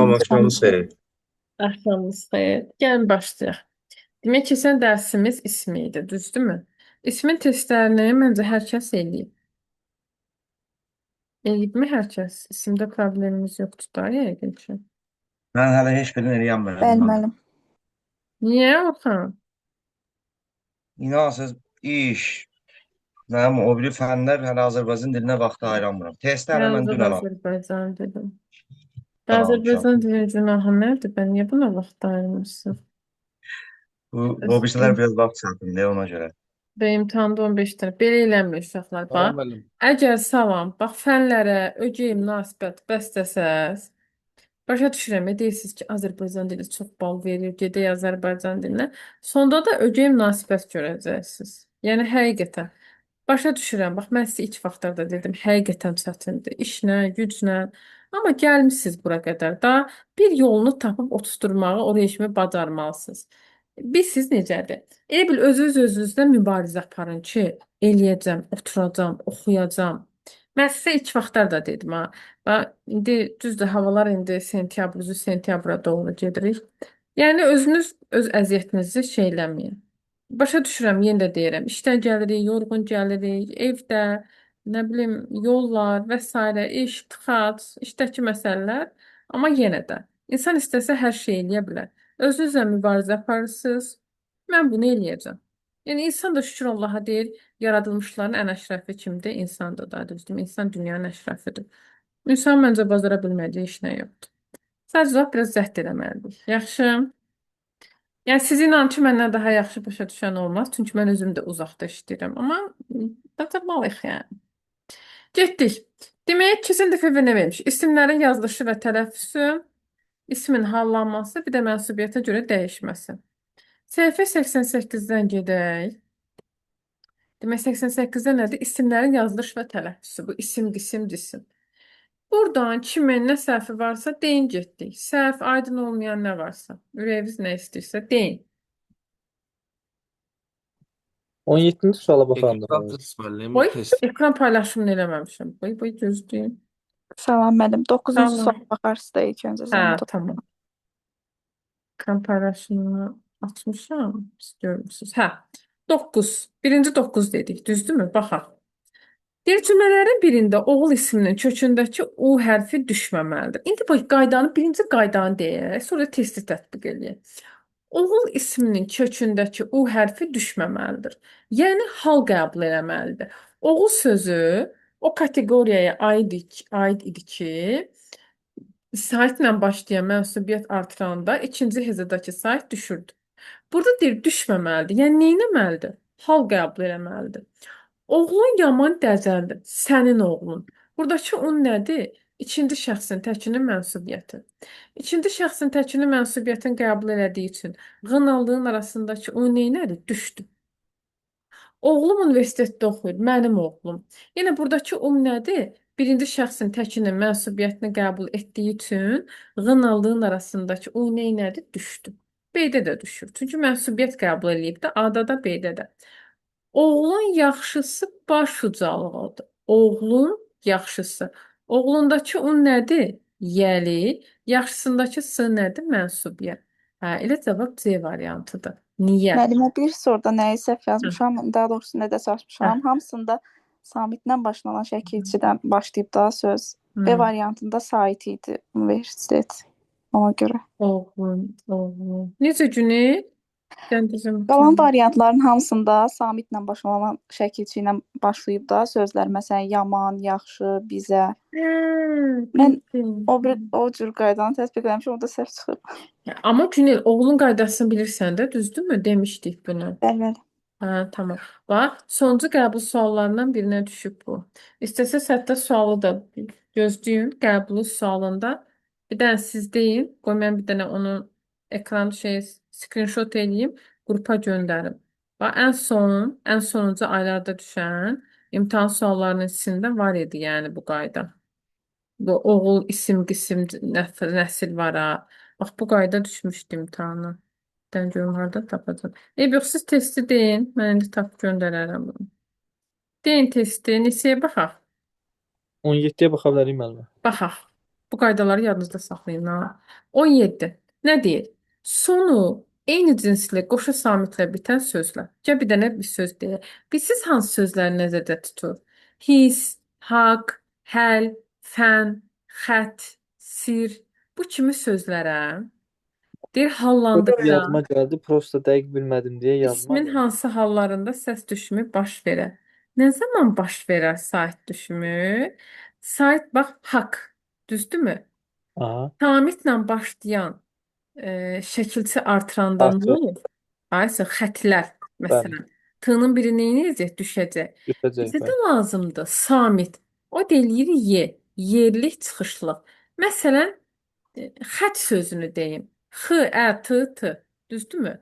Salam, Salam, axşamınız xeyir. axşamınız xeyir. Gəlin başlayaq. Demək, keçən dərsimiz ismi idi, düzdürmü? İsmin testlərini məncə hər kəs eləyib. Eləyibmi hər kəs? İsimdə problemimiz yoxdur da, yəqin ki. Mən hələ heç birini eləyənmirəm, Bəli, inanın. müəllim. Niyə Orxan? İnanırsınız, iş, mənim o biri fənlər hələ Azərbaycan dilinə vaxt ayıramıram. Testləri mən Yazıq dünən Azərbaycan dedim. almışam. Azərbaycan dilinin günahı nədir? Ben niyə buna vaxt ayırmışsın? Bu birisilər biraz vaxt çətindir ona görə. Və imtahanda 15 dənə. Belə eləmir uşaqlar. Salam Bax, müəllim. əgər salam, bax fənlərə ögey münasibət bəsləsəz, başa düşürəm, deyirsiniz ki, Azərbaycan dili çox bal verir, gedək Azərbaycan dilinə. Sonda da ögey münasibət görəcəksiniz. Yəni həqiqətən. Başa düşürəm. Bax, mən sizə ilk vaxtlarda dedim, həqiqətən çətindir. İşlə, güclə. Amma gəlmisiniz bura qədər. Da bir yolunu tapıb oturtturmağı, o rejimi bacarmalısınız. Siz necədir? Elə bil özünüzdən mübarizə aparın ki, eləyəcəm, oturacam, oxuyacam. Mən sizə ilk vaxtlarda dedim ha. Bax, indi düzdür, havalar indi sentyabr, üzü sentyabra doğru gedirik. Yəni özünüz öz əziyyətinizi şeyləməyin. Başa düşürəm, yenə də deyirəm. İşdən gəlirik, yorğun gəlirik, evdə, nə bilim, yollar və s. iş, tıxac, işdəki məsələlər. Amma yenə də insan istəsə hər şey eləyə bilər. Özünüzlə mübarizə aparırsınız. Mən bunu eləyəcəm. Yəni insan da şükür Allaha deyir, yaradılmışların ən əşrəfi kimdir? İnsandır da, düzdür. İnsan dünyanın əşrəfidir. İnsan məncə bacara bilmədiyi iş nə yoxdur. Sadəcə biraz zəhd eləməlidir. Yaxşı. Yəni siz inanın ki, məndən daha yaxşı başa düşən olmaz. Çünki mən özüm də uzaqda işləyirəm. Amma bacarmalıyıq yəni. Getdik. Demək, keçən dəfə nə vermiş? İsimlərin yazılışı və tələffüzü, ismin hallanması, bir də mənsubiyyətə görə dəyişməsi. Səhifə 88-dən gedək. Demək, 88-də nədir? İsimlərin yazılış və tələffüzü. Bu isim, qisim, cisim. Buradan kimin nə səhvi varsa deyin getdik. Səhv, aydın olmayan nə varsa, ürəyiniz nə istəyirsə deyin. 17-ci suala baxanda. Ekran test müəllim Oy, test. ekran paylaşımını eləməmişəm. Boy gözləyim. Salam, müəllim. 9-cu Tamam. suala baxarsınız da ilk öncə Hə, zəhmət olmasa. tamam. Ekran paylaşımını açmışam. Siz görmürsünüz. Hə, 9. Birinci 9 dedik, düzdürmü? Baxaq. Deyir, cümlələrin birində oğul isminin kökündəki U hərfi düşməməlidir. İndi bax, birinci qaydanı deyək, sonra testi tətbiq edək. Oğul isminin kökündəki U hərfi düşməməlidir. Yəni, hal qəbul eləməlidir. Oğul sözü o kateqoriyaya aid idi ki, saitlə başlayan mənsubiyyət artıranda ikinci hezadakı sait düşürdü. Burada deyir, düşməməlidir. Yəni, neynəməlidir? Hal qəbul eləməlidir. Oğlun yaman dəcəldir. Sənin oğlun. Buradakı un nədir? İkinci şəxsin təkinin mənsubiyyəti. İkinci şəxsin təkinin mənsubiyyətini qəbul elədiyi üçün qınalığın arasındakı o neynədir? Düşdü. Oğlum universitetdə oxuyur, mənim oğlum. Yəni buradakı nədir? Birinci şəxsin təkinin mənsubiyyətini qəbul etdiyi üçün qınalığın arasındakı o neynədir? Düşdü. B-də də düşür. Çünki mənsubiyyət qəbul eləyib də A-da da B-də də. Oğlun yaxşısı baş ucalığıdır. Oğlun yaxşısı. Oğlundakı un nədir? Yəli. Yaxşısındakı s nədir? Mənsubiyyət. Hə, elə cavab C variantıdır. Niyə? Müəllimə bir soruda nəyi səhv Hə, yazmışam, daha doğrusu nədə hə. çalışmışam. Hamısında Samitlə başlanan şəkilçidən başlayıb da söz. B Hmm. variantında Sait idi universitet. Ona görə. Oğlum. Necə Günel? Sən bizim Qalan variantların hamısında Samitlə başlanan şəkilçi ilə başlayıb da sözlər. Məsələn, yaman, yaxşı, bizə. Mən o cür qaydanı tətbiq eləmişəm, o da səhv çıxıb. Amma Günel, oğlun qaydasını bilirsən də, düzdürmü? Demişdik bunu. Bəli, bəli. Hə, tamam. Bax, sonuncu qəbul suallarından birinə düşüb bu. İstəsəz hətta sualı da gözləyin. Qəbul sualında bir dənə siz deyin. Qoy mən bir dənə onu ekran screenshot eləyim, qrupa göndərim. Bax, ən sonuncu aylarda düşən imtahan suallarının içində var idi, yəni bu qayda. Bu oğul, isim, qisim, nəsil var ha. Bax, bu qayda düşmüşdü imtahana. Dən görüm harda tapacam. Yox, siz testi deyin. Mən indi tapıb göndərərəm bunu. Deyin testi. Neçəyə baxaq? 17-yə baxa bilərik müəllimə. Baxaq. Bu qaydaları yadınızda saxlayın ha. 17. Nə deyir? Sonu eyni cinsli qoşu samitlə bitən sözlər. Gəl bir dənə bir söz deyək. Biz siz hansı sözləri nəzərdə tutur? His, haqq, həl, fən, xət, sir. Bu kimi sözlərə deyir hallandıqda Yadıma gəldi. Prosta dəqiq bilmədim deyə yadıma ismin gəldi. hansı hallarında səs düşümü baş verər? Nə zaman baş verər sait düşümü? Sait bax haqq. Düzdürmü? Aha. Samitlə başlayan şəkilçi artıranda nə Artı. olur? Aysə xətlər Bəli. məsələn. T-nın biri nə edəcək? Düşəcək. Düşəcək. Bizə də Bəli. lazımdır samit. O deyir ye, yerlik, çıxışlıq. Məsələn, xətt sözünü deyim. X, ə, t, t. Düzdürmü?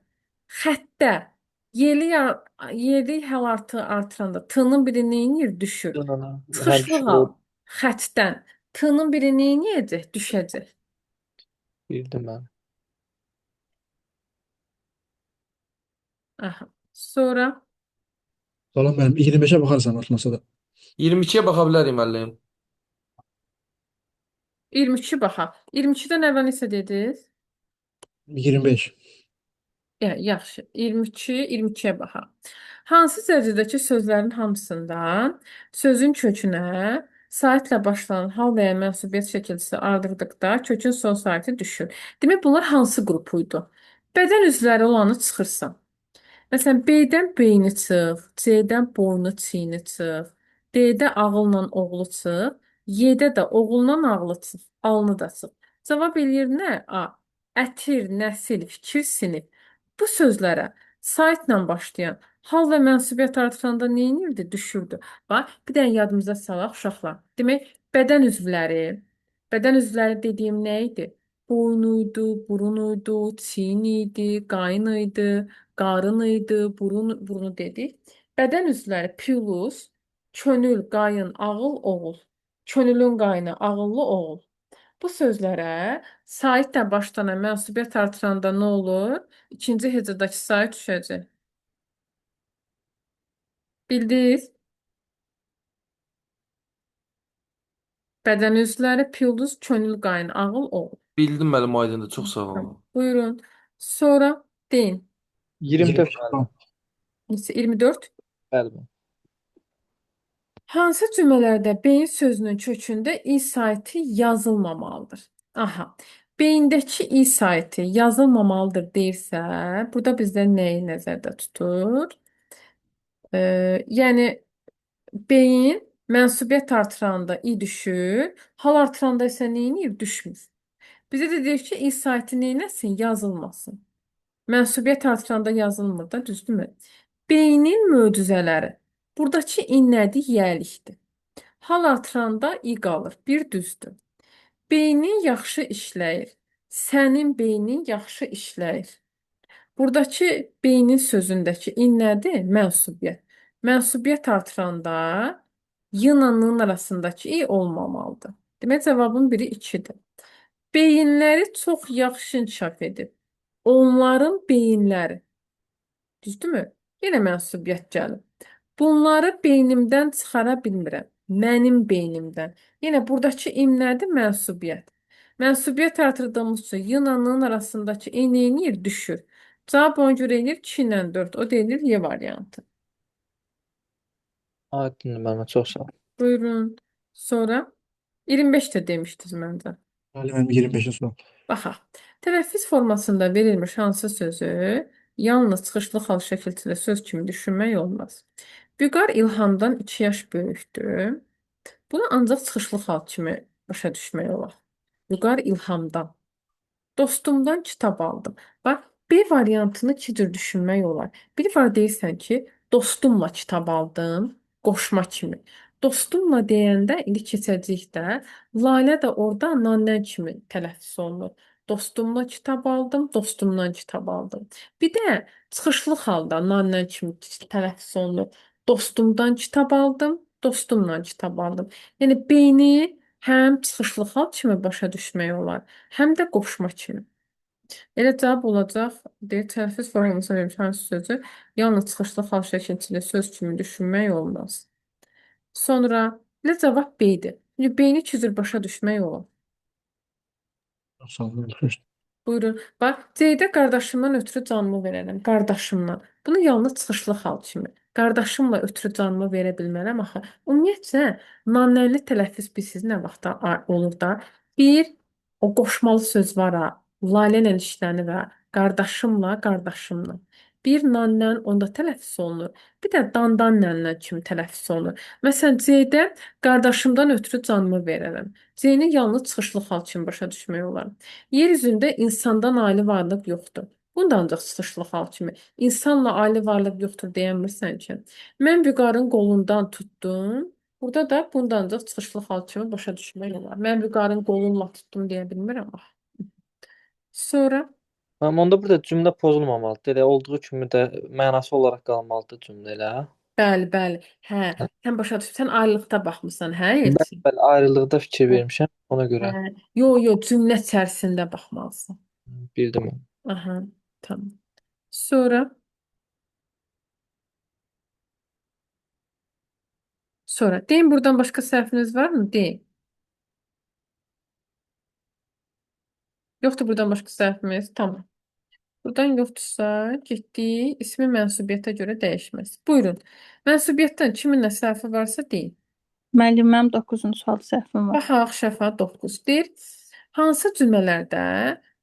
Xəttdə yerlik hal artıranda t-nın biri nə edir? Düşür. Həm Çıxışlı düşür, hal xəttdən t-nın biri nə edəcək? Düşəcək. bildim mən. Aha. Sonra Salam müəllim, 25-ə baxarsan atmasa da. 22-yə baxa bilərik müəllim. 22 baxa. 22-dən əvvəl isə dediniz? 25. Yaxşı. 22, 22-yə baxaq. Hansı dərəcədəki sözlərin hamısından sözün kökünə saitlə başlanan hal və ya mənsubiyyət şəkilçisi ardırdıqda kökün son saiti düşür. Demək bunlar hansı qrupuydu? Bədən üzvləri olanı çıxırsan. Məsələn, B-dən beyni çıx, C-dən boynu, çiyni çıx, D-də ağılla oğlu çıx, Y-də də oğuldan ağlı çıx, alnı da çıx. Cavab eləyir nə? A. Ətir, nəsil, fikir, sinif. Bu sözlərə saitlə başlayan hal və mənsubiyyət artıranda nə edirdi? Düşürdü. Bax, bir dənə yadımıza salaq uşaqlar. Demək, bədən üzvləri dediyim nə idi? Boynuydu, burunuydu, çiyin idi, qayın idi, qarın idi, burunu dedik. Bədən üzvləri plus, könül, qayın, ağıl, oğul. Könülün qayını, ağıllı oğul. Bu sözlərə saitlə başlanan mənsubiyyət artıranda nə olur? İkinci hecədəki sait düşəcək. Bildiniz? Bədən üzvləri plus, könül, qayın, ağıl, oğul. Bildim müəllim aydındır. Çox sağ olun. Buyurun. Sonra deyin. 24 25 müəllim. Neçə? 24. Bəli. Hansı cümlələrdə beyin sözünün kökündə i saiti yazılmamalıdır? Aha. Beyindəki i saiti yazılmamalıdır deyirsə, burada bizdə nəyi nəzərdə tutur? Yəni beyin mənsubiyyət artıranda i düşür, hal artıranda isə nə edir? Düşmür. Bizə də deyir ki, i saiti neynəsin? Yazılmasın. Mənsubiyyət artıranda yazılmır da, düzdürmü? Beynin möcüzələri. Buradakı i nədir? Yiyəlikdir. Hal artıranda i qalır. Bir düzdür. Beynin yaxşı işləyir. Sənin beynin yaxşı işləyir. Buradakı beynin sözündəki i nədir? Mənsubiyyət. Mənsubiyyət artıranda y-nın arasındakı i olmamalıdır. Demək cavabın biri 2-dir. Beyinləri çox yaxşı inkişaf edib. Onların beyinləri. Düzdürmü? Yenə mənsubiyyət gəlib. Bunları beynimdən çıxara bilmirəm. Mənim beynimdən. Yenə buradakı im nədir? Mənsubiyyət. Mənsubiyyət artırdığımız üçün y-nın arasındakı i neynir? Düşür. Cavab ona görə eləyir 2 ilə 4. O deyilir Y variantı. Aydındır müəllim. Çox sağ ol. Buyurun. Sonra 25 də demişdiniz məncə. Bəli, mənim 25-ə sual. Baxaq. Tələffüz formasında verilmiş hansı sözü yalnız çıxışlı xal şəkilçili söz kimi düşünmək olmaz. Vüqar İlhamdan 2 yaş böyükdür. Bunu ancaq çıxışlı xal kimi başa düşmək olar. Vüqar İlhamdan. Dostumdan kitab aldım. Bax, B variantını iki cür düşünmək olar. Bir var deyirsən ki, dostumla kitab aldım, qoşma kimi. Dostumla deyəndə indi keçəcəkdə Lalə də orada nandən kimi tələffüz olunur. Dostumla kitab aldım, dostumdan kitab aldım. Bir də çıxışlı halda nandən kimi tələffüz olunur. Dostumdan kitab aldım, dostumla kitab aldım. Yəni beyni həm çıxışlı hal kimi başa düşmək olar, həm də qoşma kimi. Elə cavab olacaq, deyir, tələffüz formasına verilmiş hansı sözü yalnız çıxışlı xal şəkilçili söz kimi düşünmək olmaz. Sonra elə cavab B-dir. Yəni beyni iki cür başa düşmək olar. Sağ olun. Xoş. Buyurun. Bax, Ceydə qardaşımdan ötürü canımı verərəm. Qardaşımdan. Bunu yalnız çıxışlı hal kimi. Qardaşımla ötürü canımı verə bilmərəm axı. Ümumiyyətcə, nanəyli tələffüz bilirsiz nə vaxt olur da? Bir, o qoşmalı söz var ha. Lalə ilə işlənir ha. Qardaşımla, qardaşımla. Bir nanlə onda tələffüz olunur. Bir də dandan nənlə kimi tələffüz olunur. Məsələn, Ceydə qardaşımdan ötürü canımı verərəm. C-ni yalnız çıxışlı hal kimi başa düşmək olar. Yer üzündə insandan ayrı varlıq yoxdur. Bunda ancaq çıxışlı hal kimi. İnsanla ayrı varlıq yoxdur deyəmirsən ki. Mən Vüqarın qolundan tutdum. Burada da bunda ancaq çıxışlı hal kimi başa düşmək olar. Mən Vüqarın qolunla tutdum deyə bilmirəm axı. Sonra Amma onda burada cümlə pozulmamalıdır. Elə olduğu kimi də mənası olaraq qalmalıdır cümlə elə. bəli, bəli. Hə, sən başa düş. Sən ayrılıqda baxmısan, hə, Elçin? Bəli, ayrılıqda fikir Hə, vermişəm ona görə. hə. Yo, yo, cümlə içərisində baxmalısan. Bildim. Aha, tamam. Sonra deyin buradan başqa səhviniz varmı? Deyin. Yoxdur buradan başqa səhvimiz. Tamam. Buradan yoxdursa, getdik. İsmi mənsubiyyətə görə dəyişməz. Buyurun. Mənsubiyyətdən kimin nə səhvi varsa deyin. Müəllim, mənim 9-cu sual səhvim var. Baxaq, şəfa 9 deyir. Hansı cümlələrdə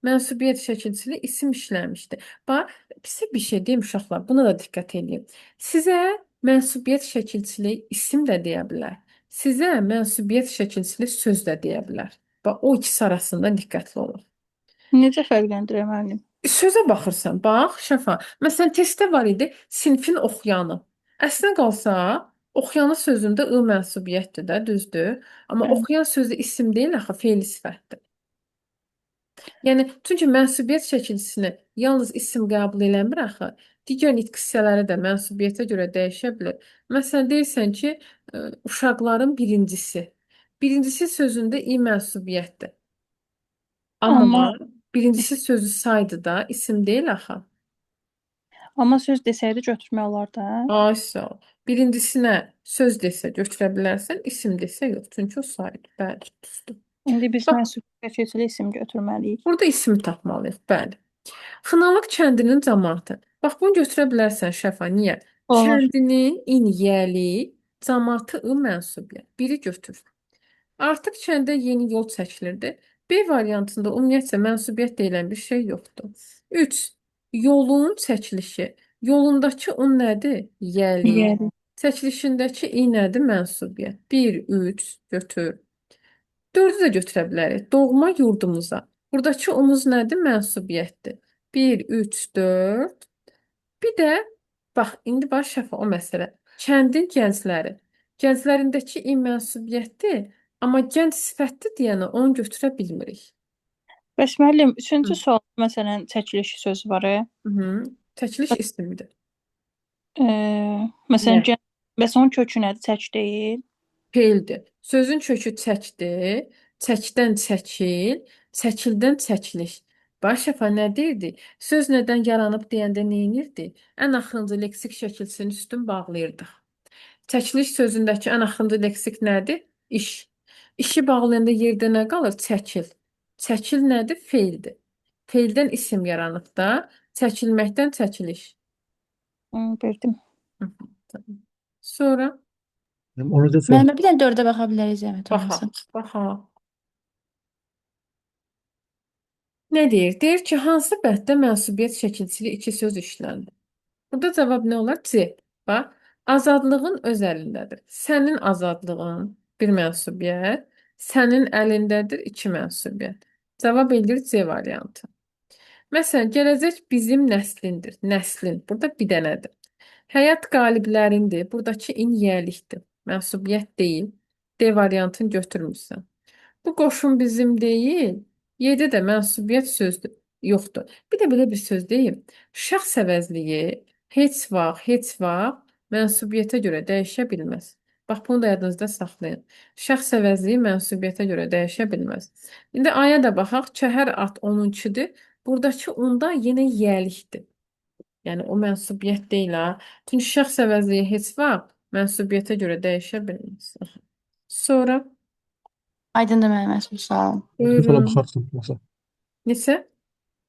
mənsubiyyət şəkilçili isim işləmişdir? Bax, sizə bir şey deyim uşaqlar, buna da diqqət edin. Sizə mənsubiyyət şəkilçili isim də deyə bilər. Sizə mənsubiyyət şəkilçili söz də deyə bilər. Bax, o ikisi arasında diqqətli olun. Necə fərqləndirir müəllim? Sözə baxırsan, bax, şəfa. Məsələn, testdə var idi sinfin oxuyanı. Əslində qalsa, oxuyanı sözündə ı mənsubiyyətdir də, düzdür? Amma Bəli. oxuyan sözü isim deyil axı, fe'li sifətdir. Yəni, çünki mənsubiyyət şəkilçisini yalnız isim qəbul eləmir axı. Digər nitq hissələri də mənsubiyyətə görə dəyişə bilir. Məsələn, deyirsən ki, uşaqların birincisi. Birincisi sözündə i mənsubiyyətdir. Amma Amma birincisi sözü saydı da, isim deyil axı. amma söz desəydi götürmək olar da. Ay sağ ol. Birincisinə söz desə götürə bilərsən, isim desə yox. Çünki o saydı. Bəli, düzdür. İndi biz Bax, mənsubiyyət şəkilli isim götürməliyik. burada ismi tapmalıyıq. Bəli. Xınalıq kəndinin cəmaatı. Bax, bunu götürə bilərsən şəfa. Niyə? Olur. Kəndinin iniyəli, cəmaatı ı mənsubiyyət. Biri götür. Artıq kəndə yeni yol çəkilirdi. B variantında ümumiyyətcə mənsubiyyət deyilən bir şey yoxdur. 3. Yolun çəkilişi. Yolundakı un nədir? Yəli. Yəli. Çəkilişindəki i nədir? Mənsubiyyət. 1, 3 götür. 4-ü də götürə bilərik. Doğma yurdumuza. Buradakı umuz nədir? Mənsubiyyətdir. 1, 3, 4. Bir də bax, indi bax şəfa o məsələ. Kəndin gəncləri. Gənclərindəki i mənsubiyyətdir, amma gənc sifətli deyənə onu götürə bilmirik. Bəs müəllim, 3-cü Hı. sual məsələn çəkiliş sözü var. Hı. Çəkiliş ismidir. Məsələn, Nə? bəs onun kökü nədir? Çək deyil. Feildir. Sözün kökü çəkdir. Çəkdən çəkil, çəkildən çəkiliş. Bax şəfa nə deyirdi? Söz nədən yaranıb deyəndə nə edirdi? Ən axırıncı leksik şəkilçinin üstün bağlayırdıq. Çəkiliş sözündəki ən axırıncı leksik nədir? İş. İşi bağlayanda yerdə nə qalır? Çəkil. Çəkil nədir? Feildir. Feildən isim yaranıb da, çəkilməkdən çəkiliş. Bildim. Hı hı, tamam. Sonra Onu da sor. Müəllimə bir dənə 4-ə baxa bilərik zəhmət baxaq, olmasa. baxaq. Nə deyir? Deyir ki, hansı bənddə mənsubiyyət şəkilçili iki söz işləndi? Burada cavab nə olar? C. Bax, azadlığın öz əlindədir. Sənin azadlığın bir mənsubiyyət, sənin əlindədir iki mənsubiyyət. Cavab eləyir C variantı. Məsələn, gələcək bizim nəslindir. Nəslin. Burada bir dənədir. Həyat qaliblərindir. Buradakı in yiyəlikdir. Mənsubiyyət deyil. D variantını götürmürsən. Bu qoşun bizim deyil. Y-də də mənsubiyyət sözdür. Yoxdur. Bir də belə bir söz deyim. Şəxs əvəzliyi heç vaxt mənsubiyyətə görə dəyişə bilməz. Bax, bunu da yadınızda saxlayın. Şəxs əvəzliyi mənsubiyyətə görə dəyişə bilməz. İndi aya da baxaq. Çəhər at onunkidir. Buradakı onda yenə yiyəlikdir. Yəni o mənsubiyyət deyil ha. Çünki şəxs əvəzliyi heç vaxt mənsubiyyətə görə dəyişə bilməz. Sonra Aydındır müəllimə, sağ olun. Sola buyurun. baxarsan. Masa. Neçə?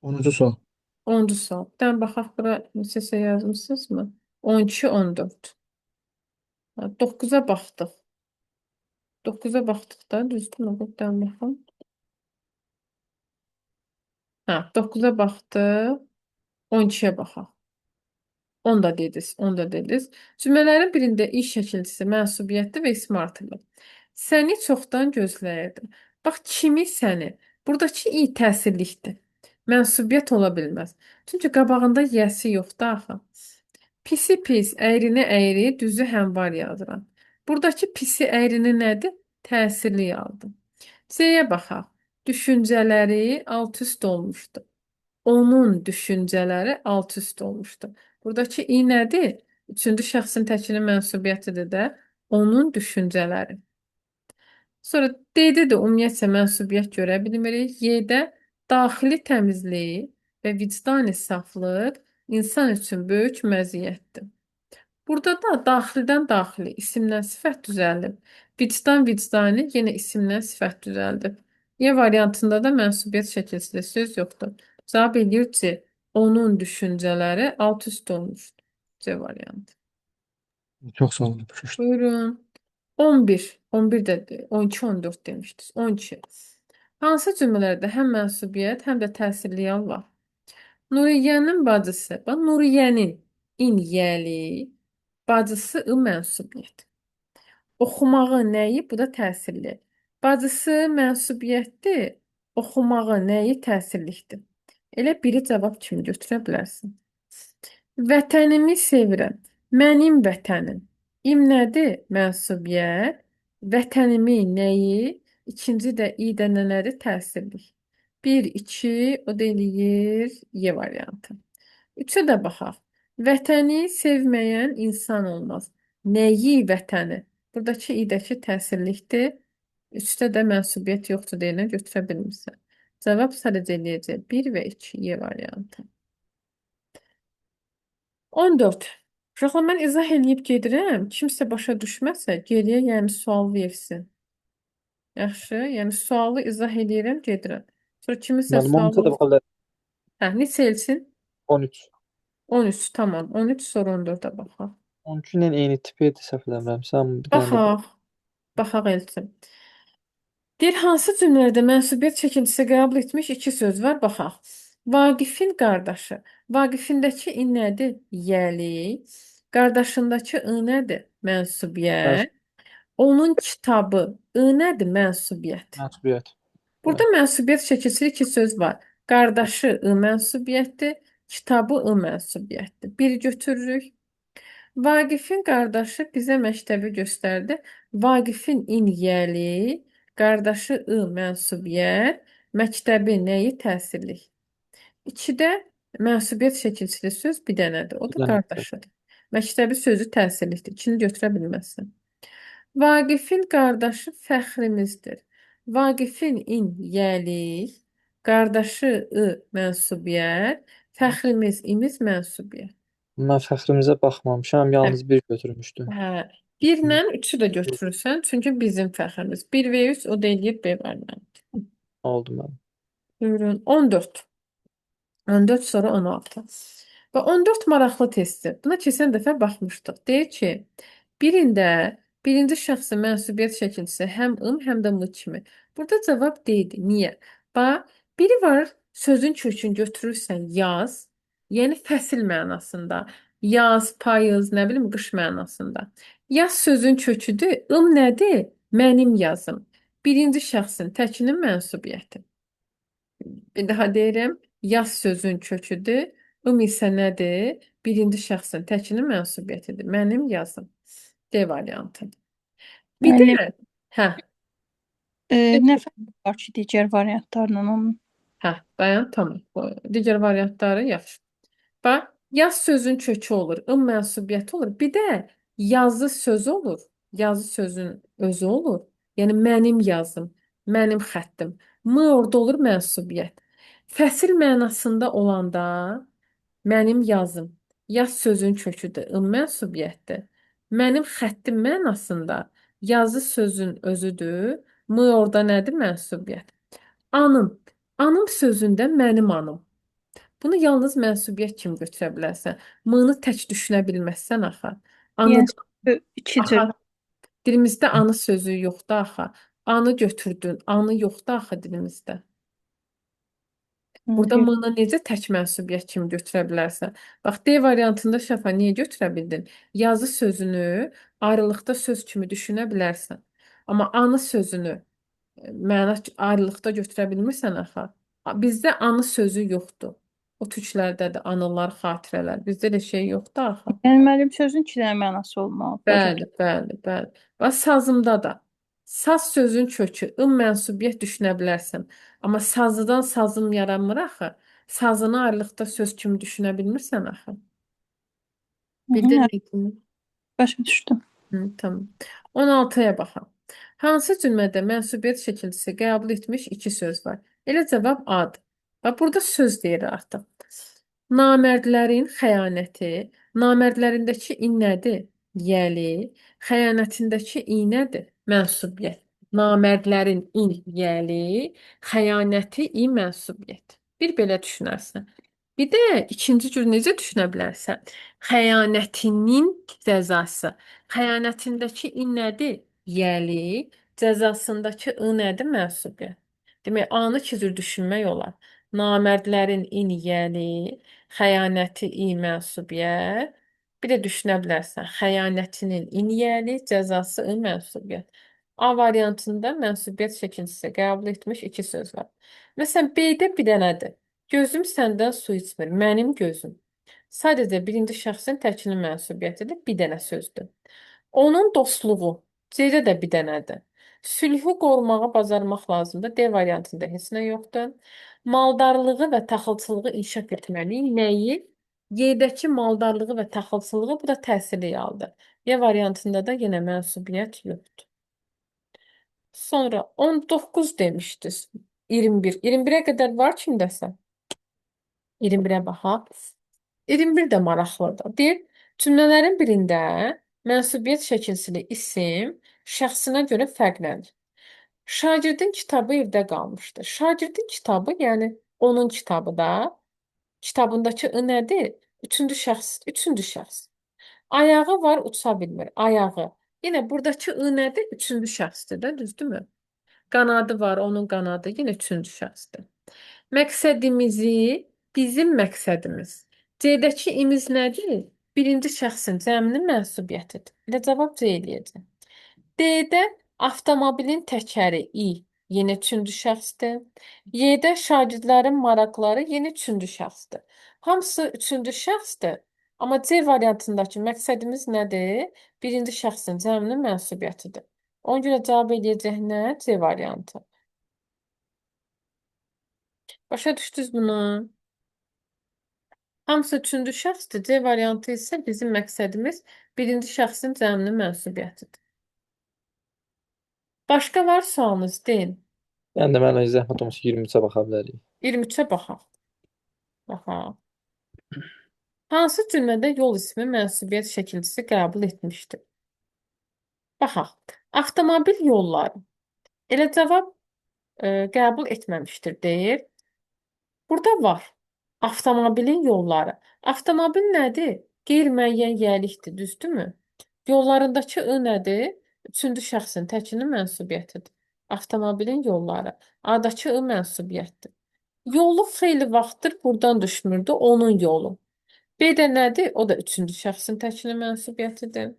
10-cu sual. 10-cu sual. Bir dənə baxaq bura neçəsə yazmısınızmı? 12, 14. 9-a baxdıq. 9-a baxdıq da, düzdürmü? Bir dənə baxım. Hə, 9-a baxdıq. 12-yə baxaq. 10 da dediniz, 10 da dediniz. Cümlələrin birində iş şəkilçisi mənsubiyyətli və ismi artırılıb. Səni çoxdan gözləyirdim. Bax, kimi səni? Buradakı i təsirlikdir. Mənsubiyyət ola bilməz. Çünki qabağında yəsi yoxdur axı. Pisi pis, əyrini əyri, düzü həmvar yazıram. Buradakı pisi əyrini nədir? Təsirli yazdım. C-yə baxaq. Düşüncələri alt-üst olmuşdu. Onun düşüncələri alt-üst olmuşdu. Buradakı i nədir? Üçüncü şəxsin təkinin mənsubiyyətidir də. Onun düşüncələri. Sonra D-də də ümumiyyətcə mənsubiyyət görə bilmirik. Y-də daxili təmizlik və vicdani saflıq insan üçün böyük məziyyətdir. Burada da daxildən daxili isimdən sifət düzəldib. Vicdan vicdani yenə isimdən sifət düzəldib. Y variantında da mənsubiyyət şəkilsizdə söz yoxdur. Cavab eləyir C. Onun düşüncələri alt-üst olmuşdur. C variantı. Çox sağ olun. Başa düşdüm. Buyurun. 11. 11 dedi. 12, 14 demişdiniz. 12. Hansı cümlələrdə həm mənsubiyyət, həm də təsirli yal var? Nuriyyənin bacısı. Bax, Nuriyyənin in yəli, bacısı ı mənsubiyyət. Oxumağı nəyi? Bu da təsirli. Bacısı mənsubiyyətdir. Oxumağı nəyi təsirlikdir? Elə biri cavab kimi götürə bilərsin. Vətənimi sevirəm. Mənim vətənim. İm nədir? Mənsubiyyət. Vətənimi nəyi? İkinci də i-də nələri təsirli? 1, 2, o da eləyir Y variantı. 3-ə də baxaq. Vətəni sevməyən insan olmaz. Nəyi vətəni? Buradakı i-dəki təsirlikdir. 3-də də mənsubiyyət yoxdur deyilən götürə bilmirsən. Cavab sadəcə eləyəcək 1 və 2 Y variantı. 14. Uşaqlar, mən izah eləyib gedirəm. Kimsə başa düşməsə, geriyə yəni sual versin. Yaxşı, yəni sualı izah eləyirəm, gedirəm. Sonra kimisə Müəllim, 13-ə sualı... də baxa bilərik. Hə, neçə elsin? 13. 13, tamam. 13 sonra 14-ə baxaq. 13 ilə eyni tip idi, səhv eləmirəmsəm. Bir dənə də Baxaq. Baxaq elçin. Deyir, hansı cümlələrdə mənsubiyyət çəkintisi qəbul etmiş iki söz var? Baxaq. Vaqifin qardaşı. Vaqifindəki i nədir? Yəli. Qardaşındakı ı nədir? Mənsubiyyət. Onun kitabı ı nədir? Mənsubiyyət. mənsubiyyət. Burada mənsubiyyət çəkisi iki söz var. Qardaşı ı mənsubiyyətdir. Kitabı ı mənsubiyyətdir. Bir götürürük. Vaqifin qardaşı bizə məktəbi göstərdi. Vaqifin in yəli, qardaşı ı mənsubiyyət, məktəbi nəyi təsirlik? İkidə mənsubiyyət şəkilçili söz bir dənədir. O Bir da dənə. qardaşıdır. Məktəbi sözü təsirlikdir. İkini götürə bilməzsən. Vaqifin qardaşı fəxrimizdir. Vaqifin in yəli, qardaşı ı mənsubiyyət, fəxrimiz imiz mənsubiyyət. Mən fəxrimizə baxmamışam, yalnız bir götürmüşdüm. Hə, 1-lə 3-ü də götürürsən, çünki bizim fəxrimiz. 1 və 3 o da eləyir B variantı. Oldu mənim. Buyurun, 14. 14 sonra 16. Və 14 maraqlı testdir. Buna keçən dəfə baxmışdıq. Deyir ki, birində birinci şəxsin mənsubiyyət şəkilçisi həm ım, həm də mı kimi. Burada cavab D-dir. Niyə? Bax, biri var, sözün kökünü götürürsən yaz, yəni fəsil mənasında. Yaz, payız, nə bilim, qış mənasında. Yaz sözün köküdür. Im nədir? Mənim yazım. Birinci şəxsin təkinin mənsubiyyəti. Bir daha deyirəm. Yaz sözün köküdür. Im isə nədir? Birinci şəxsin təkinin mənsubiyyətidir. Mənim yazım. D variantı. Bir Müəllim, də, hə, nə fərqi var ki, digər variantlarla onun? hə, dayan, tamam. Bu digər variantları yaxşı. Bax, yaz sözün kökü olur, ım mənsubiyyəti olur. Bir də yazı söz olur. Yazı sözün özü olur. Yəni mənim yazım, mənim xəttim. M orada olur mənsubiyyət. Fəsil mənasında olanda mənim yazım. Yaz sözün köküdür, ım mənsubiyyətdir. Mənim xəttim mənasında yazı sözün özüdür. M orada nədir? Mənsubiyyət. Anım. Anım sözündə mənim anım. Bunu yalnız mənsubiyyət kimi götürə bilərsən. M-ni tək düşünə bilməzsən axı. Anı Yəni iki cür. axı dilimizdə anı sözü yoxdur axı. Anı götürdün. Anı yoxdur axı dilimizdə. Burada M-ni necə tək mənsubiyyət kimi götürə bilərsən? Bax, D variantında şəfa niyə götürə bildin? Yazı sözünü ayrılıqda söz kimi düşünə bilərsən. Amma anı sözünü məna ayrılıqda götürə bilmirsən axı. Bizdə anı sözü yoxdur. O türklərdədir anılar, xatirələr. Bizdə elə şey yoxdur axı. Yəni müəllim sözün iki dənə mənası olmalı. Başa Bəli, bəli, bəli. Bax sazımda da saz sözün kökü mənsubiyyət düşünə bilərsən. Amma sazıdan sazım yaranmır axı. Sazını ayrılıqda söz kimi düşünə bilmirsən axı. Bildin Hı, mi? başa düşdüm. Hı, tamam. 16-ya baxaq. Hansı cümlədə mənsubiyyət şəkilçisi qəbul etmiş iki söz var? Elə cavab A-dır. Bax, burada söz deyir artıq. Namərdlərin xəyanəti, namərdlərindəki in nədir? Yəli, xəyanətindəki i nədir? Mənsubiyyət. Namərdlərin in yəli, xəyanəti i mənsubiyyət. Bir belə düşünərsən. Bir də ikinci cür necə düşünə bilərsən? Xəyanətinin cəzası. Xəyanətindəki i nədir? Yəli, cəzasındakı i nədir? Mənsubiyyət. Demək, A-nı iki cür düşünmək olar. Namərdlərin in yəli, xəyanəti i mənsubiyyət. Bir də düşünə bilərsən. Xəyanətinin in yəli, cəzası i mənsubiyyət. A variantında mənsubiyyət şəkilçisi qəbul etmiş iki söz var. Məsələn, B-də bir dənədir. Gözüm səndən su içmir. Mənim gözüm. Sadəcə birinci şəxsin təkinin mənsubiyyətidir. Bir dənə sözdür. Onun dostluğu. C-də də bir dənədir. Sülhü qorumağa bacarmaq lazımdır. D variantında heç nə yoxdur. Maldarlığı və taxılçılığı inkişaf etməliyik. Nəyi? Y-dəki maldarlığı və taxılçılığı bu da təsirli haldır. Y variantında da yenə mənsubiyyət yoxdur. Sonra 19 demişdiniz. 21. 21-ə qədər var kimdəsə? 21-ə baxaq. 21 də maraqlıdır. Deyir, cümlələrin birində mənsubiyyət şəkilçili isim şəxsinə görə fərqlənir. Şagirdin kitabı evdə qalmışdır. Şagirdin kitabı, yəni onun kitabı da kitabındakı I nədir? Üçüncü şəxs, üçüncü şəxs. Ayağı var, uça bilmir. Ayağı. Yenə buradakı I nədir? Üçüncü şəxsdir də, düzdürmü? Qanadı var, onun qanadı yenə üçüncü şəxsdir. Məqsədimizi, bizim məqsədimiz. C-dəki imiz nədir? Birinci şəxsin cəminin mənsubiyyətidir. Elə cavab C eləyəcək. D-də avtomobilin təkəri i yenə üçüncü şəxsdir. Y-də şagirdlərin maraqları yenə üçüncü şəxsdir. Hamısı üçüncü şəxsdir. Amma C variantındakı məqsədimiz nədir? Birinci şəxsin cəminin mənsubiyyətidir. Ona görə cavab eləyəcək nə? C variantı. Başa düşdünüz bunu? Hamısı üçüncü şəxsdir. C variantı isə bizim məqsədimiz birinci şəxsin cəminin mənsubiyyətidir. Başqa var sualınız deyin. Yəni də müəllim zəhmət olmasa 23-ə baxa bilərik. 23-ə baxaq. Baxaq. Hansı cümlədə yol ismi mənsubiyyət şəkilçisi qəbul etmişdir? Baxaq. Avtomobil yolları. Elə cavab qəbul etməmişdir deyir. Burada var. Avtomobilin yolları. Avtomobil nədir? Qeyri-müəyyən yəlikdir, düzdürmü? Yollarındakı I nədir? Üçüncü şəxsin təkinin mənsubiyyətidir. Avtomobilin yolları. A-dakı I mənsubiyyətdir. Yolu xeyli vaxtdır buradan düşmürdü, onun yolu. B də nədir? O da üçüncü şəxsin təkinin mənsubiyyətidir.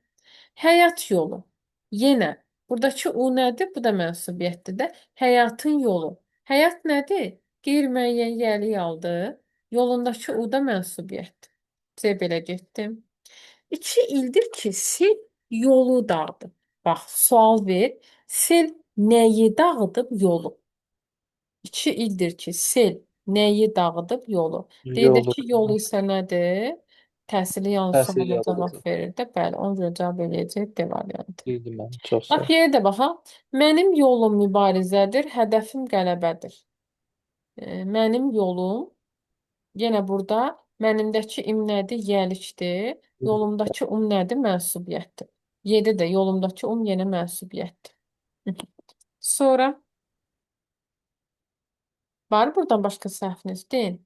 Həyat yolu. Yenə buradakı U nədir? Bu da mənsubiyyətdir də. Həyatın yolu. Həyat nədir? Qeyri-müəyyən yəlik aldı. Yolundakı U da mənsubiyyətdir. C belə getdim. 2 ildir ki, sel yolu dağıdıb. Bax, sual ver. Sel nəyi dağıdıb? Yolu. 2 ildir ki, sel nəyi dağıdıb? Yolu. Yolu. D'dəki yolu isə nədir? Təsirli yanlış Təsirli sualına yanlış. cavab verir də. Bəli, ona görə cavab eləyəcək D variantı. Bildim mən. Çox sağ ol. Bax, yerə də baxaq. Mənim yolum mübarizədir, hədəfim qələbədir. Mənim yolum, yenə burada mənimdəki im nədir? Yəlikdir. Yolumdakı um nədir? Mənsubiyyətdir. Y-də də yolumdakı um yenə mənsubiyyətdir. Sonra Var buradan başqa səhviniz? Deyin.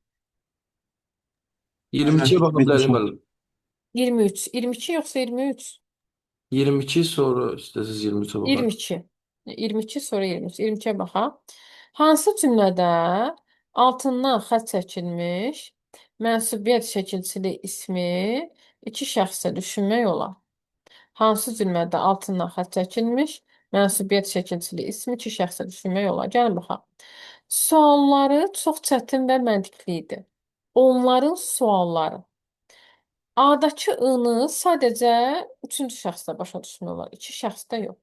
22'ye baxa Aynen, bilərik son. müəllim. 23. 22 yoxsa 23? 22 sonra istəsiz 23'e baxar. 22. 22 sonra 23. 22-yə baxaq. Hansı cümlədə altından xətt çəkilmiş mənsubiyyət şəkilçili ismi iki şəxsə düşünmək olar? Hansı cümlədə altından xətt çəkilmiş mənsubiyyət şəkilçili ismi iki şəxsə düşünmək olar? Gəlin baxaq. Sualları çox çətin və məntiqli idi. Onların sualları. A-dakı ı-nı sadəcə üçüncü şəxsdə başa düşmək olar. İki şəxsdə yox.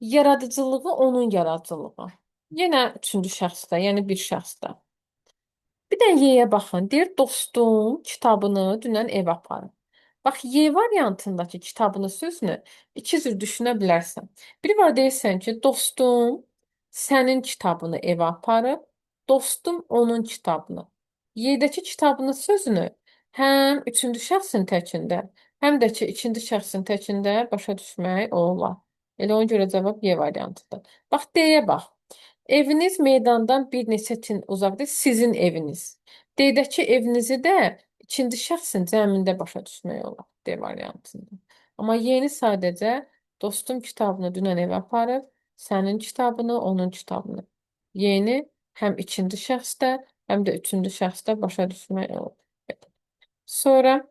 Yaradıcılığı onun yaradıcılığı. Yenə üçüncü şəxsdə, yəni bir şəxsdə. Bir də Y-yə baxın. Deyir, dostum kitabını dünən evə aparıb. Bax, Y variantındakı kitabını sözünü iki cür düşünə bilərsən. Biri var deyirsən ki, dostum sənin kitabını evə aparıb, dostum onun kitabını. Y-dəki kitabını sözünü həm üçüncü şəxsin təkində, həm də ki, ikinci şəxsin təkində başa düşmək olar. Elə ona görə cavab Y variantıdır. Bax, D-yə bax. Eviniz meydandan bir neçə tin uzaqdır, sizin eviniz. D-dəki evinizi də ikinci şəxsin cəmində başa düşmək olar D variantında. Amma yeni sadəcə dostum kitabını dünən evə aparıb, sənin kitabını, onun kitabını. Yeni həm ikinci şəxsdə, həm də üçüncü şəxsdə başa düşmək olar. Sonra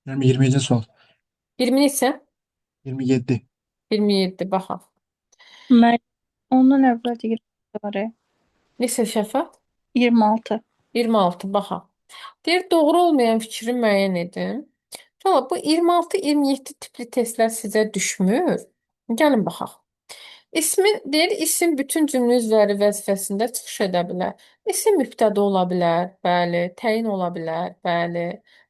Yani 27. sual. 20 isə 27. 27 baxaq. Mən ondan əvvəl 20 var. Neçə Şəfət? 26. 26 baxaq. Deyir, doğru olmayan fikri müəyyən edin. Valla bu 26-27 tipli testlər sizə düşmür. Gəlin baxaq. İsim bütün cümlə üzvləri vəzifəsində çıxış edə bilər. İsim mübtəda ola bilər, bəli. Təyin ola bilər, bəli.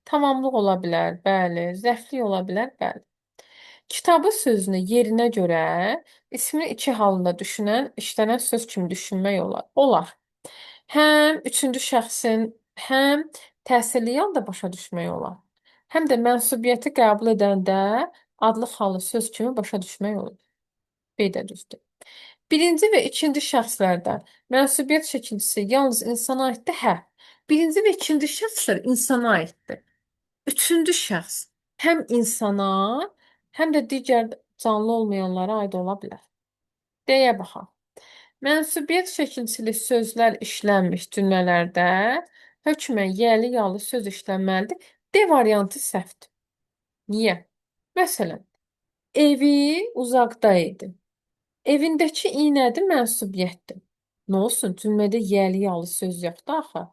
Tamamlıq ola bilər, bəli. Zərflik ola bilər, bəli. Kitabı sözünü yerinə görə ismini iki halında düşünən, işlənən söz kimi düşünmək olar. Olar. Həm üçüncü şəxsin, həm təsirli yanda başa düşmək olar. Həm də mənsubiyyəti qəbul edəndə adlı xalı söz kimi başa düşmək olur. B də düzdür. Birinci və ikinci şəxslərdə mənsubiyyət şəkilçisi yalnız insana aiddir? Hə. Birinci və ikinci şəxslər insana aiddir. Üçüncü şəxs həm insana, həm də digər canlı olmayanlara aid ola bilər. D-yə baxaq. Mənsubiyyət şəkilçili sözlər işlənmiş cümlələrdə hökmən yəli yalı söz işlənməlidir. D variantı səhvdir. Niyə? Məsələn, evi uzaqda idi. Evindəki i nədir? Mənsubiyyətdir. Nə olsun? Cümlədə yəli yalı söz yoxdur axı.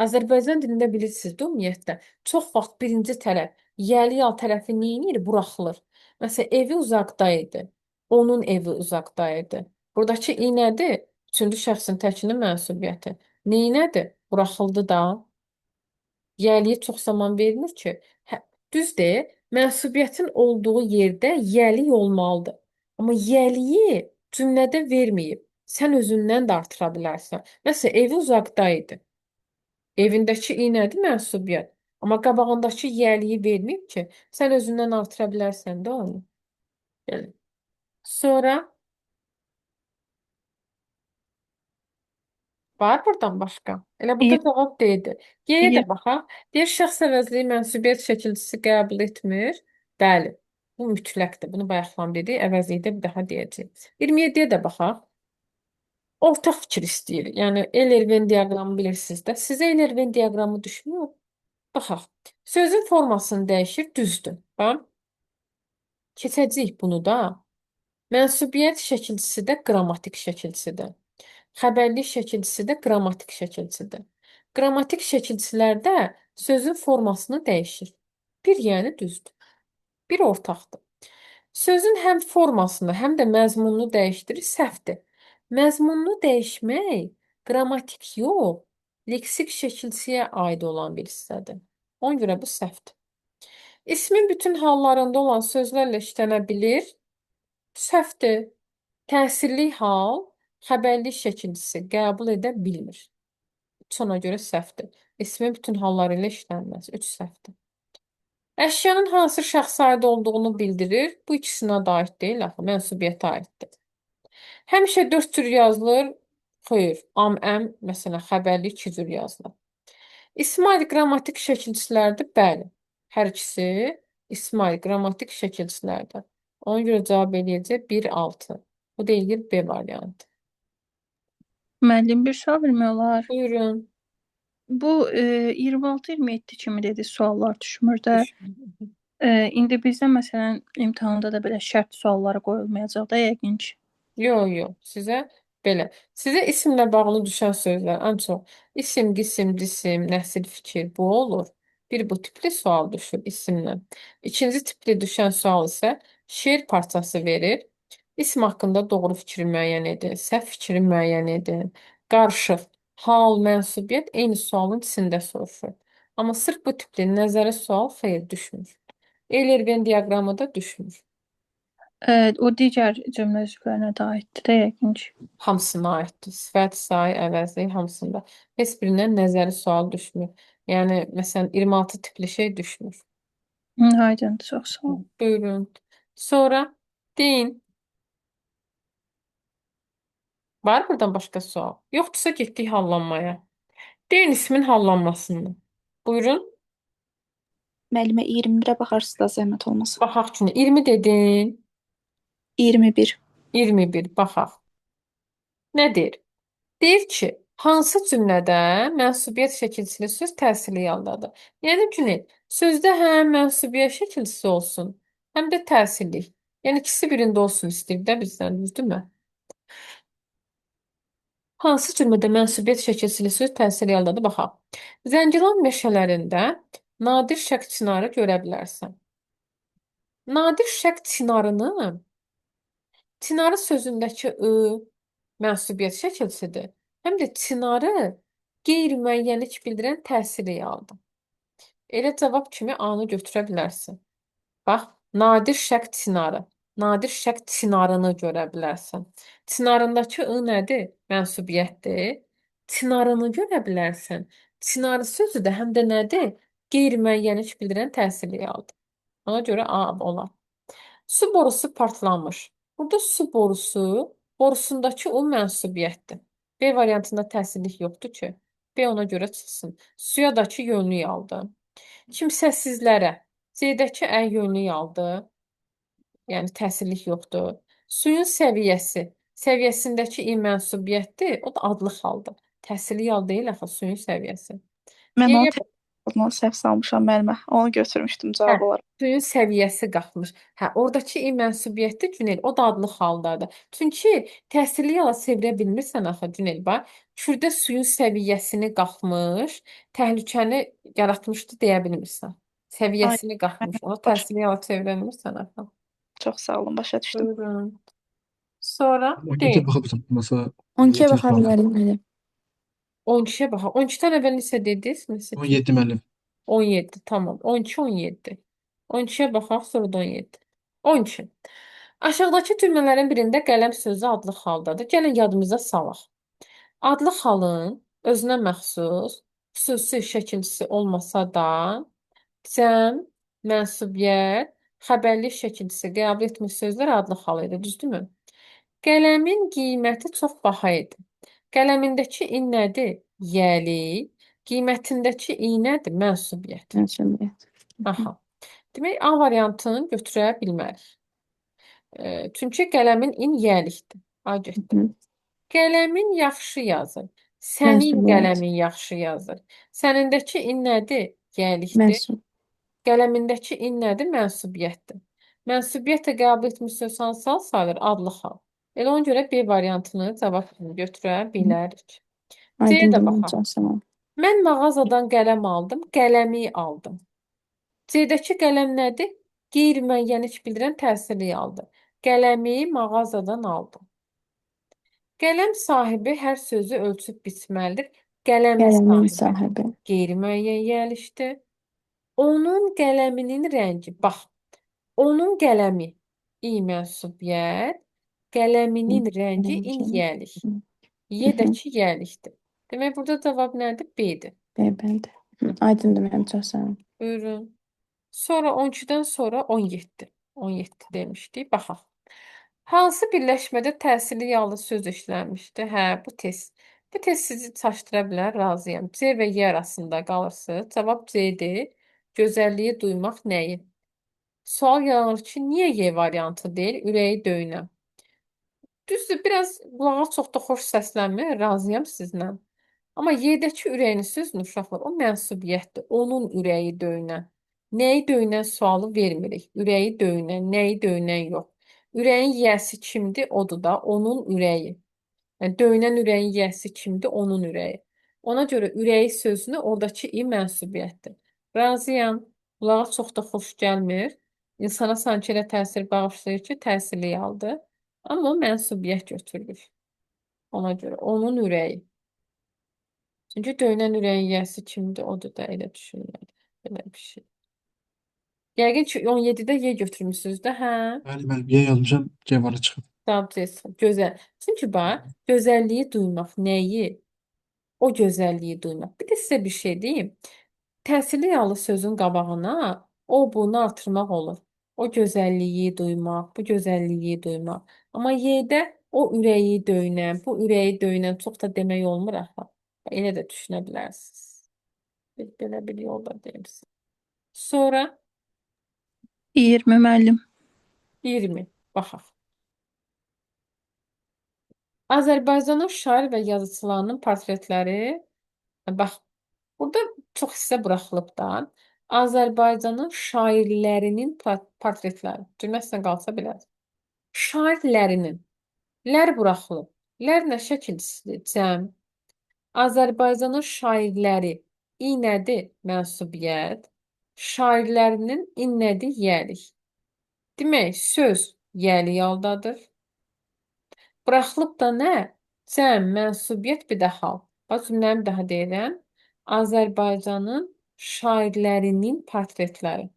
Azərbaycan dilində bilirsiniz də ümumiyyətlə çox vaxt birinci tərəf yəli yal tərəfi neyinir? Buraxılır. Məsələn, evi uzaqda idi. Onun evi uzaqda idi. Buradakı i nədir? Üçüncü şəxsin təkinin mənsubiyyəti. Neynədir? Buraxıldı da. Yəliyə çox zaman verilir ki, düzdür, mənsubiyyətin olduğu yerdə yəli olmalıdır. Amma yəliyi cümlədə verməyib. Sən özündən də artıra bilərsən. Məsələn, evi uzaqda idi. Evindəki i nədir? Mənsubiyyət. Amma qabağındakı yəliyi verməyib ki, sən özündən artıra bilərsən də onu. Gəlin. Sonra var buradan başqa. Elə burada cavab D-dir. Y-yə də baxaq. Deyir, şəxs əvəzliyi mənsubiyyət şəkilçisi qəbul etmir. Bəli. Bu mütləqdir. Bunu bayaqdan dedik. Əvəzlikdə bir daha deyəcəyik. 27-yə də baxaq. Ortaq fikir istəyir. Yəni Eyler-Venn diaqramı bilirsiniz də. Sizə Eyler-Venn diaqramı düşmür? Baxaq. Sözün formasını dəyişir, düzdür. Bax. Keçəcəyik bunu da. Mənsubiyyət şəkilçisi də qrammatik şəkilçisidir. Xəbərlik şəkilçisi də qrammatik şəkilçisidir. Qrammatik şəkilçilərdə sözün formasını dəyişir. Bir yəni düzdür. Bir ortaqdır. Sözün həm formasını, həm də məzmununu dəyişdirir, səhvdir. Məzmununu dəyişmək qrammatik yox, leksik şəkilçiyə aid olan bir hissədir. Ona görə bu səhvdir. İsmin bütün hallarında olan sözlərlə işlənə bilir, səhvdir. Təsirli hal xəbərlik şəkilçisi qəbul edə bilmir. Ona görə səhvdir. İsmin bütün halları ilə işlənməz. 3 səhvdir. Əşyanın hansı şəxsə aid olduğunu bildirir. Bu ikisinə də aid deyil, axı, mənsubiyyətə aiddir. Həmişə 4 cür yazılır. Xeyr, am, əm, məsələn, xəbərli iki cür yazılır. İsmail qrammatik şəkilçilərdir, bəli. Hər ikisi İsmail qrammatik şəkilçilərdir. Ona görə cavab eləyəcək 1-6. Bu deyil B variantı. Müəllim bir sual vermək olar. Buyurun. Bu 26-27 kimi dedi suallar düşmür də. Düşünün. İndi bizdə məsələn imtahanda da belə şərt sualları qoyulmayacaq da yəqin ki. Yox. Sizə isimlə bağlı düşən sözlər ən çox isim, qisim, cisim, nəsil, fikir bu olur. Bir bu tipli sual düşür isimlə. İkinci tipli düşən sual isə şeir parçası verir. İsim haqqında doğru fikri müəyyən edin, səhv fikri müəyyən edin. Qarışıq, hal, mənsubiyyət eyni sualın içində soruşur. Amma sırf bu tipli nəzəri sual xeyr düşmür. Eyler-Venn diaqramı da düşmür. O digər cümlə üzvlərinə də aiddir də yəqin ki. Hamısına aiddir. Sifət, say, əvəzi hamısında. Heç birindən nəzəri sual düşmür. Yəni, məsələn, 26 tipli şey düşmür. Aydındır, çox sağ ol. Buyurun. Sonra deyin. Var buradan başqa sual? Yoxdursa getdik hallanmaya. Deyin ismin hallanmasını. Buyurun. Müəllimə 21-ə baxarsınız da zəhmət olmasa. Baxaq üçün 20 dedin. 21. 21 baxaq. Nədir? Deyir ki, hansı cümlədə mənsubiyyət şəkilçili söz təsirli haldadır? Yəni Günel, sözdə həm mənsubiyyət şəkilçisi olsun, həm də təsirli. Yəni ikisi birində olsun istəyir də bizdən, düzdürmü? Hansı cümlədə mənsubiyyət şəkilçili söz təsirli haldadır? Baxaq. Zəngilan meşələrində nadir şəq çinarı görə bilərsən. Nadir şəq çinarını çinarı sözündəki mənsubiyyət şəkilçisidir. Həm də çinarı qeyri-müəyyənlik bildirən təsirli haldır. Elə cavab kimi A-nı götürə bilərsən. Bax, nadir şəq çinarı. Nadir şəq çinarını görə bilərsən. Çinarındakı nədir? Mənsubiyyətdir. Çinarını görə bilərsən. Çinarı sözü də həm də nədir? Qeyri-müəyyənlik bildirən təsirli haldır. Ona görə A olar. Su borusu partlamış. Burada su borusu, borusundakı mənsubiyyətdir. B variantında təsirlik yoxdur ki. B ona görə çıxsın. Suyadakı yönlük aldı. Kimsəsizlərə. C-dəki yönlük aldı. Yəni təsirlik yoxdur. Suyun səviyyəsi. Səviyyəsindəki mənsubiyyətdir. O da adlı haldır. Təsirli hal deyil axı suyun səviyyəsi. Mən Y'yə onu səhv salmışam müəllimə. Onu götürmüşdüm cavab olaraq. suyun səviyyəsi qalxmış. Oradakı mənsubiyyətli Günel, o da adlı haldadır. Çünki təsirli hala çevirə bilmirsən axı Günel, bax. Kürdə suyun səviyyəsini qalxmış, təhlükəni yaratmışdı deyə bilmirsən. Səviyyəsini qalxmış. Ona təsirli hala çevirə bilmirsən axı. Çox sağ olun, başa düşdüm. Buyurun. Sonra 12'ye deyin. bakabilirim. Masa 12-yə yetiyor baxa sonra. bilərik müəllim. 12'ye bax. 12-dən əvvəl neçə dediniz? Neçə? 17 müəllim. 17 tamam. 12 17. 12'ye baxaq sonra da 17. 12. Aşağıdakı cümlələrin birində qələm sözü adlı haldadır. Gəlin yadımıza salaq. Adlı halın özünə məxsus xüsusi şəkilçisi olmasa da cəm, mənsubiyyət, xəbərli şəkilçisi qəbul etmiş sözlər adlı hal idi, düzdürmü? Qələmin qiyməti çox baha idi. Qələmindəki nədir? Yəli. Qiymətindəki nədir? Mənsubiyyət. Mənsubiyyət. Aha. Demək, A variantını götürə bilmərik. Çünki qələmin yəlikdir. A getdi. Qələmin yaxşı yazır. Sənin Mənsubiyyət. qələmin yaxşı yazır. Sənindəki nədir? Yəlikdir. Qələmindəki nədir? Mənsubiyyətdir. Mənsubiyyətə qəbul etmiş söz hansı hal sayılır? Adlı hal. Elə ona görə B variantını cavab kimi götürə bilərik. C-yə də baxaq. Mən mağazadan qələm aldım, qələmi aldım. C-dəki qələm nədir? Qeyri-müəyyənlik bildirən təsirli haldır. Qələmi mağazadan aldım. Qələm sahibi hər sözü ölçüb biçməlidir. Qələmin sahibi qeyri-müəyyən yəlişdir. Onun qələminin rəngi, bax, onun qələmi mənsubiyyət, qələminin rəngi yəlik. Y-dəki yəlikdir. Demək, burada cavab nədir? B-dir. B-dir. Aydındır mənim çox sağ olun. Buyurun. Sonra 12-dən sonra 17. 17 demişdik. Baxaq. Hansı birləşmədə təsirli yallı söz işlənmişdi? Hə, bu test. Bu test sizi çaşdıra bilər, razıyam. C və Y arasında qalırsınız. Cavab C-dir. Gözəlliyi duymaq nəyi? Sual yaranır ki, niyə Y variantı deyil? Ürəyi döyünən. Düzdür, biraz qulağa çox da xoş səslənmir, razıyam sizlə. Amma Y-dəki ürəyinin sözünü uşaqlar, o mənsubiyyətdir. Onun ürəyi döyünən. Nəyi döyünən sualı vermirik. Ürəyi döyünən, nəyi döyünən yox. Ürəyin yiyəsi kimdir? Odur da, onun ürəyi. Yəni, döyünən ürəyin yiyəsi kimdir? Onun ürəyi. Ona görə ürəyi sözünü oradakı i mənsubiyyətdir. Razıyam. Qulağa çox da xoş gəlmir. İnsana sanki elə təsir bağışlayır ki, təsirli yaldır. Amma o mənsubiyyət götürülür. Ona görə onun ürəyi. Çünki döyünən ürəyin yiyəsi kimdir? Odur da elə düşünürlər. Belə bir şey. Yəqin ki 17-də Y götürmüsünüz də, hə? Bəli, bəli. Y yazmışam. C varı çıxıb. Cavab gözəl. Çünki bax, gözəlliyi duymaq nəyi? O gözəlliyi duymaq. Bir də sizə bir şey deyim. Təsirli yallı sözün qabağına o bunu artırmaq olur. O gözəlliyi duymaq, bu gözəlliyi duymaq. Amma Y-də o ürəyi döyünən, bu ürəyi döyünən çox da demək olmur axı. Elə də düşünə bilərsiniz. Belə bir yolda deyirsiz. Sonra 20 müəllim. 20. Baxaq. Azərbaycanın şair və yazıçılarının portretləri. Bax, burada çox hissə buraxılıb da. Azərbaycanın şairlərinin portretləri. Cümləsinə qalsa bilər. Şairlərinin. Lər buraxılıb. Lər nə şəkilçisidir? Cəm. Azərbaycanın şairləri. İ nədir? Mənsubiyyət. Şairlərinin in nədir? Yəlik. Demək, söz yəli yaldadır. Buraxılıb da nə? Cəm, mənsubiyyət, bir də hal. Bax, cümləmi daha deyirəm. Azərbaycanın şairlərinin portretləri.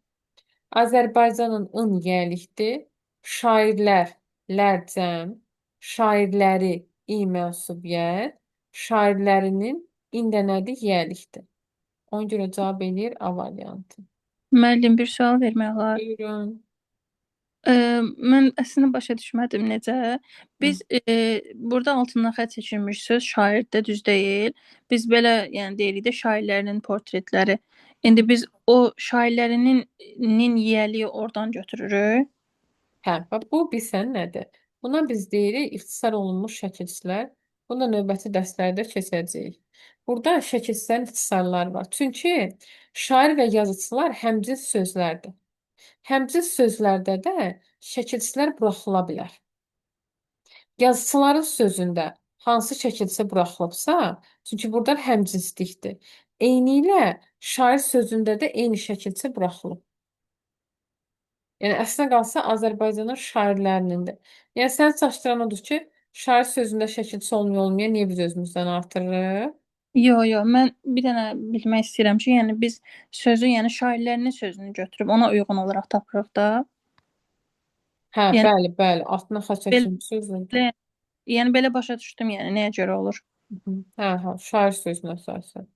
Azərbaycanın ın yəlikdir. Şairlər, lər cəm. Şairləri, i mənsubiyyət. Şairlərinin in də nədir? Yəlikdir. Ona görə cavab eləyir A variantı. Müəllim, bir sual vermək olar. Buyurun. Mən əslində başa düşmədim necə. Biz burada altından xətt çəkilmiş söz şairdə düz deyil. Biz belə, yəni deyirik də şairlərinin portretləri. İndi biz o şairlərinin nin yiyəliyi oradan götürürük. Hə, bax, bu bilsən nədir? Buna biz deyirik ixtisar olunmuş şəkilçilər. Bunu da növbəti dərslərdə keçəcəyik. Burada şəkilçilərin ixtisarları var. Çünki şair və yazıçılar həmcins sözlərdir. Həmcins sözlərdə də şəkilçilər buraxıla bilər. Yazıçıların sözündə hansı şəkilçi buraxılıbsa, çünki burada həmcinslikdir. Eynilə şair sözündə də eyni şəkilçi buraxılıb. Yəni əslində qalsa Azərbaycanın şairlərinindir. Yəni sən çaşdıran odur ki, şair sözündə şəkilçi olmaya niyə biz özümüzdən artırırıq? Yo, mən bir dənə bilmək istəyirəm ki, yəni biz sözü, yəni şairlərinin sözünü götürüb ona uyğun olaraq tapırıq da. Hə, Yəni bəli, altına xaç çəkilmiş sözündür. yəni belə başa düşdüm, yəni nəyə görə olur? Hə, şair sözünə əsasən.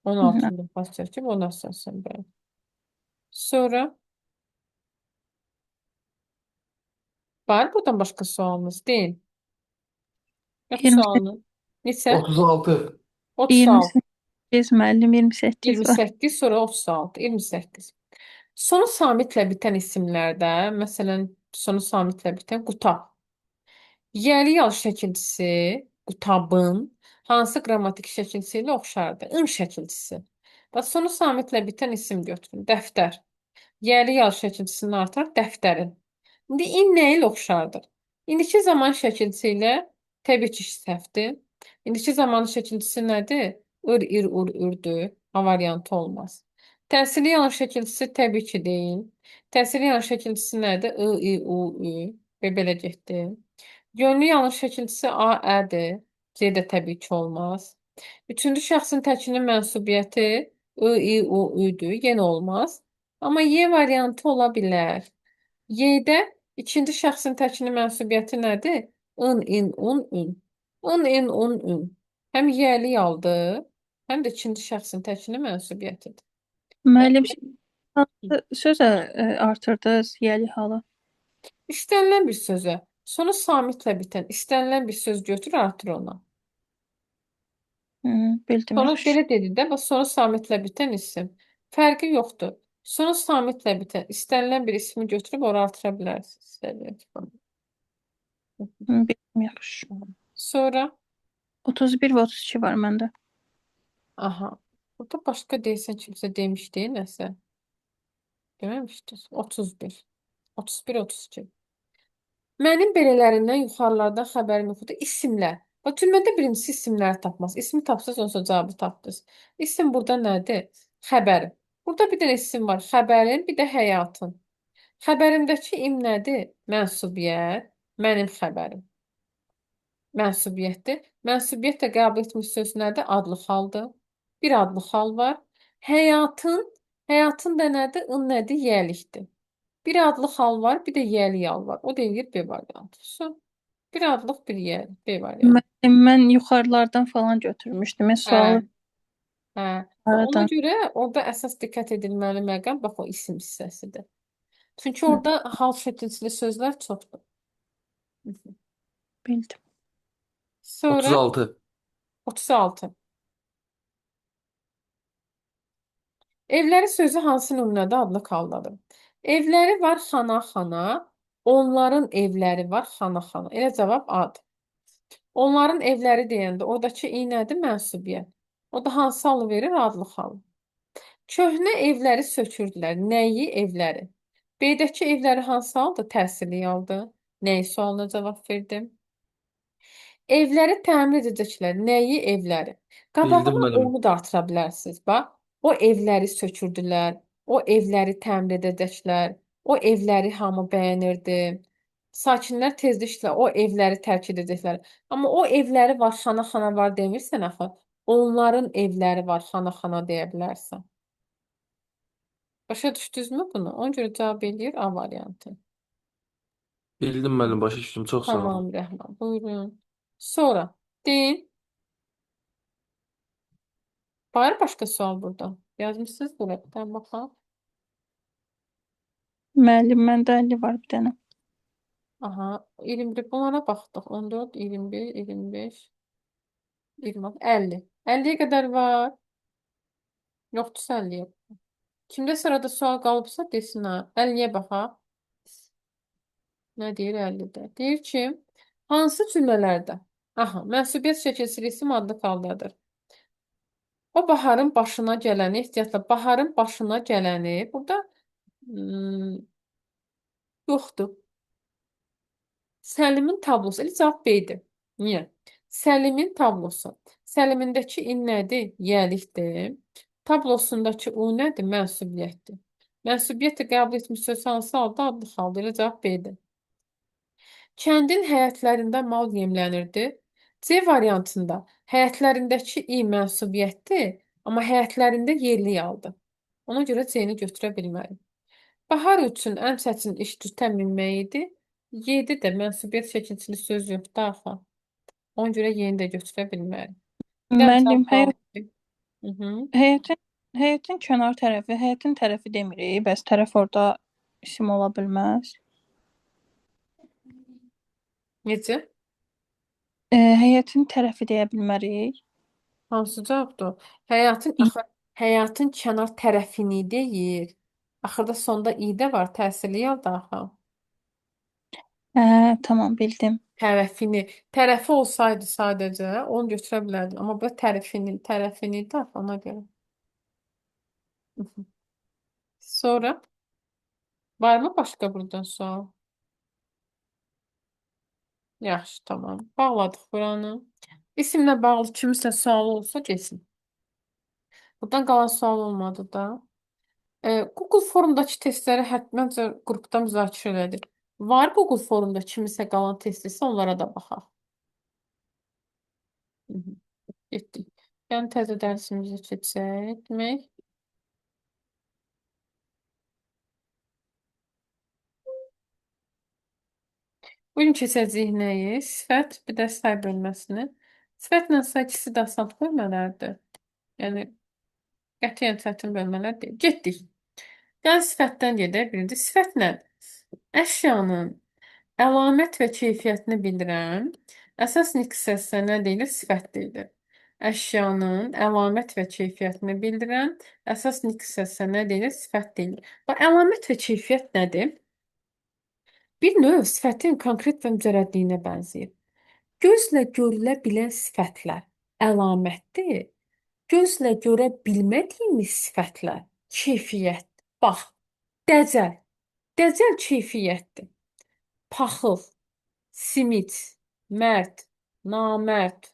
Onun altında xaç çəkib ona əsasən, bəli. Sonra var buradan başqa sualınız deyin. Yox 28. sualını. Neçə? 36. 36. 28 müəllim, 28 var. 28 sonra 36, 28. Sonu samitlə bitən isimlərdə, məsələn, sonu samitlə bitən qutab. Yəli yal şəkilçisi, qutabın hansı qrammatik şəkilçisi ilə oxşardır? In şəkilçisi. Bax, sonu samitlə bitən isim götürün. Dəftər. Yəli yal şəkilçisini artır dəftərin. İndi in nə ilə oxşardır? İndiki zaman şəkilçisi ilə təbii ki, səhvdir. İndiki zaman şəkilçisi nədir? Ür, ir, ur, ürdür. A variantı olmaz. Təsirli yanı şəkilçisi təbii ki, deyil. Təsirli yanı şəkilçisi nədir? I, i, u, ü. Və belə getdi. Yönlü yanlış şəkilçisi A, Ədir. C də təbii ki, olmaz. Üçüncü şəxsin təkinin mənsubiyyəti I, i, u, üdür. Yenə olmaz. Amma Y variantı ola bilər. Y-də ikinci şəxsin təkinin mənsubiyyəti nədir? In, in, un, ün. In, in, un, ün. Həm yəli yaldır, həm də ikinci şəxsin təkinin mənsubiyyətidir. Müəllim, hansı sözə artırdınız yəli halı? İstənilən bir sözə. Sonu samitlə bitən istənilən bir söz götür, artır ona. Bildim, Sonra yaxşı. belə dedi də, bax sonu samitlə bitən isim. Fərqi yoxdur. Sonu samitlə bitən istənilən bir ismi götürüb ora artıra bilərsiniz. İstədiyiniz kimi. Bildim, yaxşı. Sonra 31 və 32 var məndə. aha. Burada başqa deyəsən kimsə demişdi nəsə. Deməmişdir. 31. 31, 32. Mənim belələrindən yuxarılardan xəbərim yoxdur. İsimlər. Bax, cümlədə birincisi isimləri tapmaz. İsmi tapsaz, ondan sonra cavabı tapdınız. İsim burada nədir? Xəbərim. Burada bir dənə isim var. Xəbərim, bir də həyatın. Xəbərimdəki im nədir? Mənsubiyyət. Mənim xəbərim. Mənsubiyyətdir. Mənsubiyyət də qəbul etmiş söz nədir? Adlı xaldır. Bir adlı xal var. Həyatın da nədir? In nədir? Yəlikdir. Bir adlı xal var, bir də yəli yal var. O deyir B variantı. Su. Bir adlıq, bir yəli. B variantı. Mən yuxarılardan falan götürmüşdüm. Mən Hə, sualı hə. Ona aradan. görə orada əsas diqqət edilməli məqam bax o isim hissəsidir. Çünki orada hal şəkilli sözlər çoxdur. Bildim. Sonra 36. 36. Evləri sözü hansı nümunədə adlı haldadır? Evləri var xana xana, onların evləri var xana xana. Elə cavab A-dır. Onların evləri deyəndə oradakı i nədir? Mənsubiyyət. O da hansı halı verir? Adlı halı. Köhnə evləri sökürdülər. Nəyi? Evləri. B-dəki evləri hansı haldır? Təsirli haldır. Nəyi sualına cavab verdim? Evləri təmin edəcəklər. Nəyi? Evləri. Bildim Qabağına müəllim. onu da artıra bilərsiniz. Bax, o evləri sökürdülər. O evləri təmin edəcəklər. O evləri hamı bəyənirdi. Sakinlər tezliklə o evləri tərk edəcəklər. Amma o evləri var, xana-xana var demirsən axı. Onların evləri var, xana-xana deyə bilərsən. Başa düşdünüzmü bunu? Ona görə cavab eləyir A variantı. Bildim müəllim, başa düşdüm. Çox sağ olun. Tamam Rəhman. Buyurun. Sonra deyin. Var başqa sual burada? Yazmışsınız bura. Bir dənə baxaq. Müəllim, məndə 50 var bir dənə. Aha, 21 bunlara baxdıq. 14, 21, 25, 26, 50. 50-yə qədər var. Yoxdursa 50-yə. Kimdə sırada sual qalıbsa desin ha. 50-yə baxaq. Nə deyir 50-də? Deyir ki, hansı cümlələrdə? Aha, mənsubiyyət şəkilsiz isim adlı haldadır. O baharın başına gələni, ehtiyatla baharın başına gələni burada yoxdur. Səlimin tablosu. Elə cavab B-dir. Niyə? Səlimin tablosu. Səlimindəki in nədir? Yəlikdir. Tablosundakı u nədir? Mənsubiyyətdir. Mənsubiyyəti qəbul etmiş söz hansı halda? Adlı halda. Elə cavab B-dir. Kəndin həyətlərində mal yemlənirdi. C variantında həyətlərindəki i mənsubiyyətdir, amma həyətlərində yerli yaldır. Ona görə C-ni götürə bilmərik. Bahar üçün ən çətin iş tutə minmək idi. 7 də mənsubiyyət şəkilçili söz yoxdur axı. Ona görə yeni də götürə bilmərik. Bir dənə Müəllim, cavab qaldı. Mhm. həyətin kənar tərəfi, həyətin tərəfi demirik. Bəs tərəf orada isim ola bilməz. Necə? Həyətin tərəfi deyə bilmərik. Hansı cavabdır? Həyatın kənar tərəfini deyir. Axırda sonda i də var, təsirli yalda axı. Tamam, bildim. Tərəfi olsaydı sadəcə onu götürə bilərdim. Amma bu tərəfini də axı ona görə. Sonra var mı başqa buradan sual? Yaxşı, tamam. Bağladıq buranı. İsimlə bağlı kimisə sualı olsa desin. Buradan qalan sual olmadı da. Google Forumdakı testləri həttəməcə qrupda müzakirə elədik. Var Google Forumda kimisə qalan test isə onlara da baxaq. Getdik. Yəni təzə dərsimizi keçək demək. Bugün keçəcəyik nəyi? Sifət, bir də say bölməsini. Sifətlə say ikisi də asan bölmələrdir. Yəni qətiyyən çətin bölmələr deyil. Getdik. Gəlin sifətdən gedək. Birinci sifət nədir? Əşyanın Əlamət və keyfiyyətini bildirən əsas nitq hissəsinə nə deyilir? Sifət deyilir. Əşyanın əlamət və keyfiyyətini bildirən əsas nitq hissəsinə nə deyilir? Sifət deyilir. Və əlamət və keyfiyyət nədir? Bir növ sifətin konkret və mücərrədliyinə bənzəyir. Gözlə görülə bilən sifətlər əlamətdir. Gözlə görə bilmədiyimiz sifətlər keyfiyyət. Bax, dəcəl. Dəcəl keyfiyyətdir. Paxıl, simit, mərd, namərd,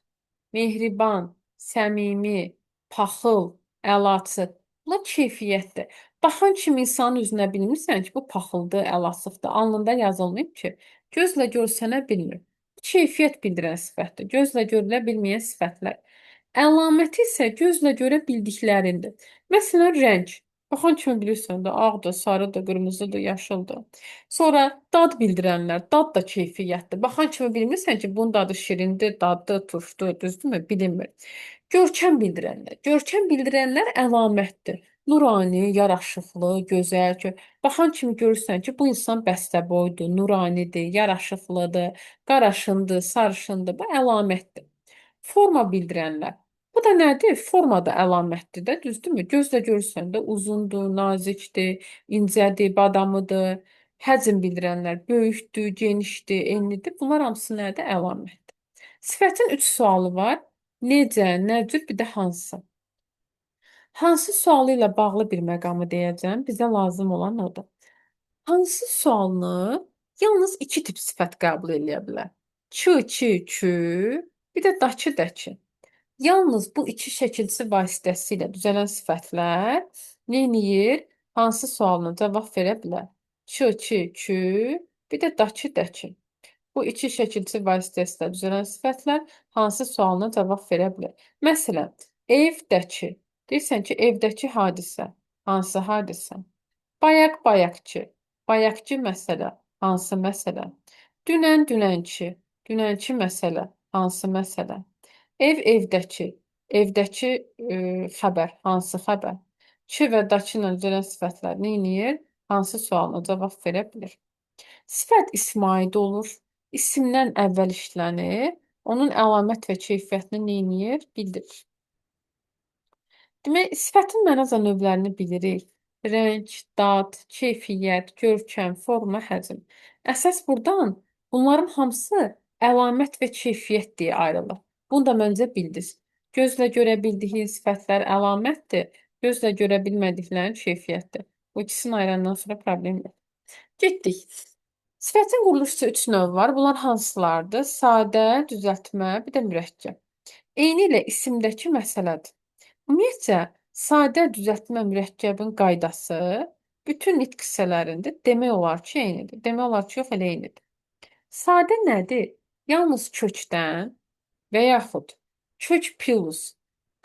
mehriban, səmimi, paxıl, əlaçı. Bunlar keyfiyyətdir. Baxan kimi insanın üzünə bilmirsən ki, bu paxıldır, əlasıfdır. Alnında yazılmayıb ki, gözlə görsənə bilmir. Keyfiyyət bildirən sifətdir. Gözlə görülə bilməyən sifətlər. Əlaməti isə gözlə görə bildiklərindir. Məsələn, rəng. Baxan kimi bilirsən də, ağdır, sarıdır, qırmızıdır, yaşıldır. Sonra dad bildirənlər, dad da keyfiyyətdir. Baxan kimi bilmirsən ki, bunun dadı şirindir, dadlı, turşdu, düzdürmü? Bilinmir. Görkəm bildirənlər. Görkəm bildirənlər əlamətdir. Nurani, yaraşıqlı, gözəl. Baxan kimi görürsən ki, bu insan bəstəboydur, nuranidir, yaraşıqlıdır, qaraşındır, sarışındır. Bu əlamətdir. Forma bildirənlər. Bu da nədir? Forma da əlamətdir də, düzdürmü? Gözlə görürsən də uzundur, nazikdir, incədir, badamıdır. Həcm bildirənlər böyükdür, genişdir, enlidir. Bunlar hamısı nədir? Əlamətdir. Sifətin 3 sualı var. Necə, nə cür, bir də hansı? Hansı sualı ilə bağlı bir məqamı deyəcəm. Bizə lazım olan odur. Hansı sualını yalnız 2 tip sifət qəbul edə bilər. Çı, çi, çü, bir də daçı, dəçi. Yalnız bu iki şəkilçi vasitəsilə düzələn sifətlər neyniyir? Hansı sualına cavab verə bilər? Çı, çi, çü, bir də daçı, dəçi. Bu iki şəkilçi vasitəsilə düzələn sifətlər hansı sualına cavab verə bilər? Məsələn, evdəki. Deyirsən ki, evdəki hadisə. Hansı hadisə? Bayaq, bayaqçı. Bayaqçı məsələ. Hansı məsələ? Dünən, dünənki. Dünənki məsələ. Hansı məsələ? Ev, evdəki. Evdəki xəbər. Hansı xəbər? Ki və dakı ilə düzələn sifətlər neyniyir? Hansı sualına cavab verə bilir? Sifət ism aid olur. İsimdən əvvəl işlənir. Onun əlamət və keyfiyyətini neyniyir? Bildirir. Demək, sifətin mənaza növlərini bilirik. Rəng, dad, keyfiyyət, görkəm, forma, həcm. Əsas buradan bunların hamısı əlamət və keyfiyyət deyə ayrılır. Bunu da məncə bildiniz. Gözlə görə bildiyin sifətlər əlamətdir. Gözlə görə bilmədiklərin keyfiyyətdir. Bu ikisini ayırandan sonra problem yox. Getdik. Sifətin quruluşu 3 növ var. Bunlar hansılardır? Sadə, düzəltmə, bir də mürəkkəb. Eyni ilə isimdəki məsələdir. Ümumiyyətcə, sadə düzəltmə mürəkkəbin qaydası bütün nitq hissələrində demək olar ki, eynidir. Demək olar ki, yox, elə eynidir. Sadə nədir? Yalnız kökdən və yaxud kök plus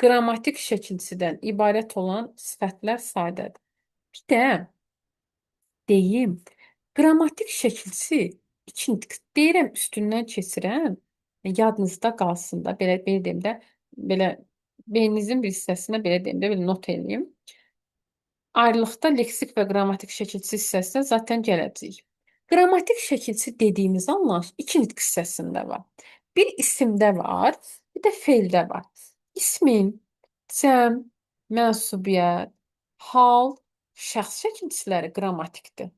qrammatik şəkilçidən ibarət olan sifətlər sadədir. Bir də deyim, qrammatik şəkilçi 2 nitq deyirəm, üstündən keçirəm, yadınızda qalsın da, belə deyim də, belə beyninizin bir hissəsinə belə deyim də, belə not eləyim. Ayrılıqda leksik və qrammatik şəkilçi hissəsinə zaten gələcəyik. Qrammatik şəkilçi dediyimiz anlayış 2 nitq hissəsində var. Bir isimdə var, bir də feildə var. İsmin cəm, mənsubiyyət, hal, şəxs şəkilçiləri qrammatikdir.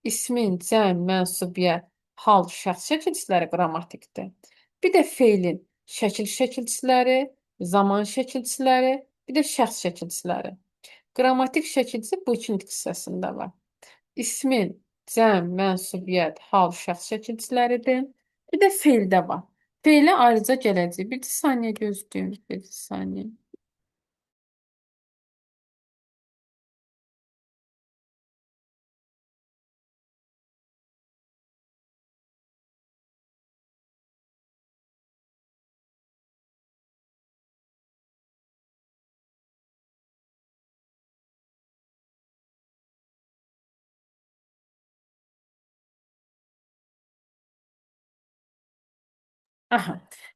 İsmin cəm, mənsubiyyət, hal, şəxs şəkilçiləri qrammatikdir. Bir də feilin şəkil şəkilçiləri, zaman şəkilçiləri, bir də şəxs şəkilçiləri. Qrammatik şəkilçi bu 2 nitq hissəsində var. İsmin cəm, mənsubiyyət, hal, şəxs şəkilçiləridir. Bir də feildə var. Feilə ayrıca gələcək. Bir saniyə gözləyin. Bir saniyə. Aha.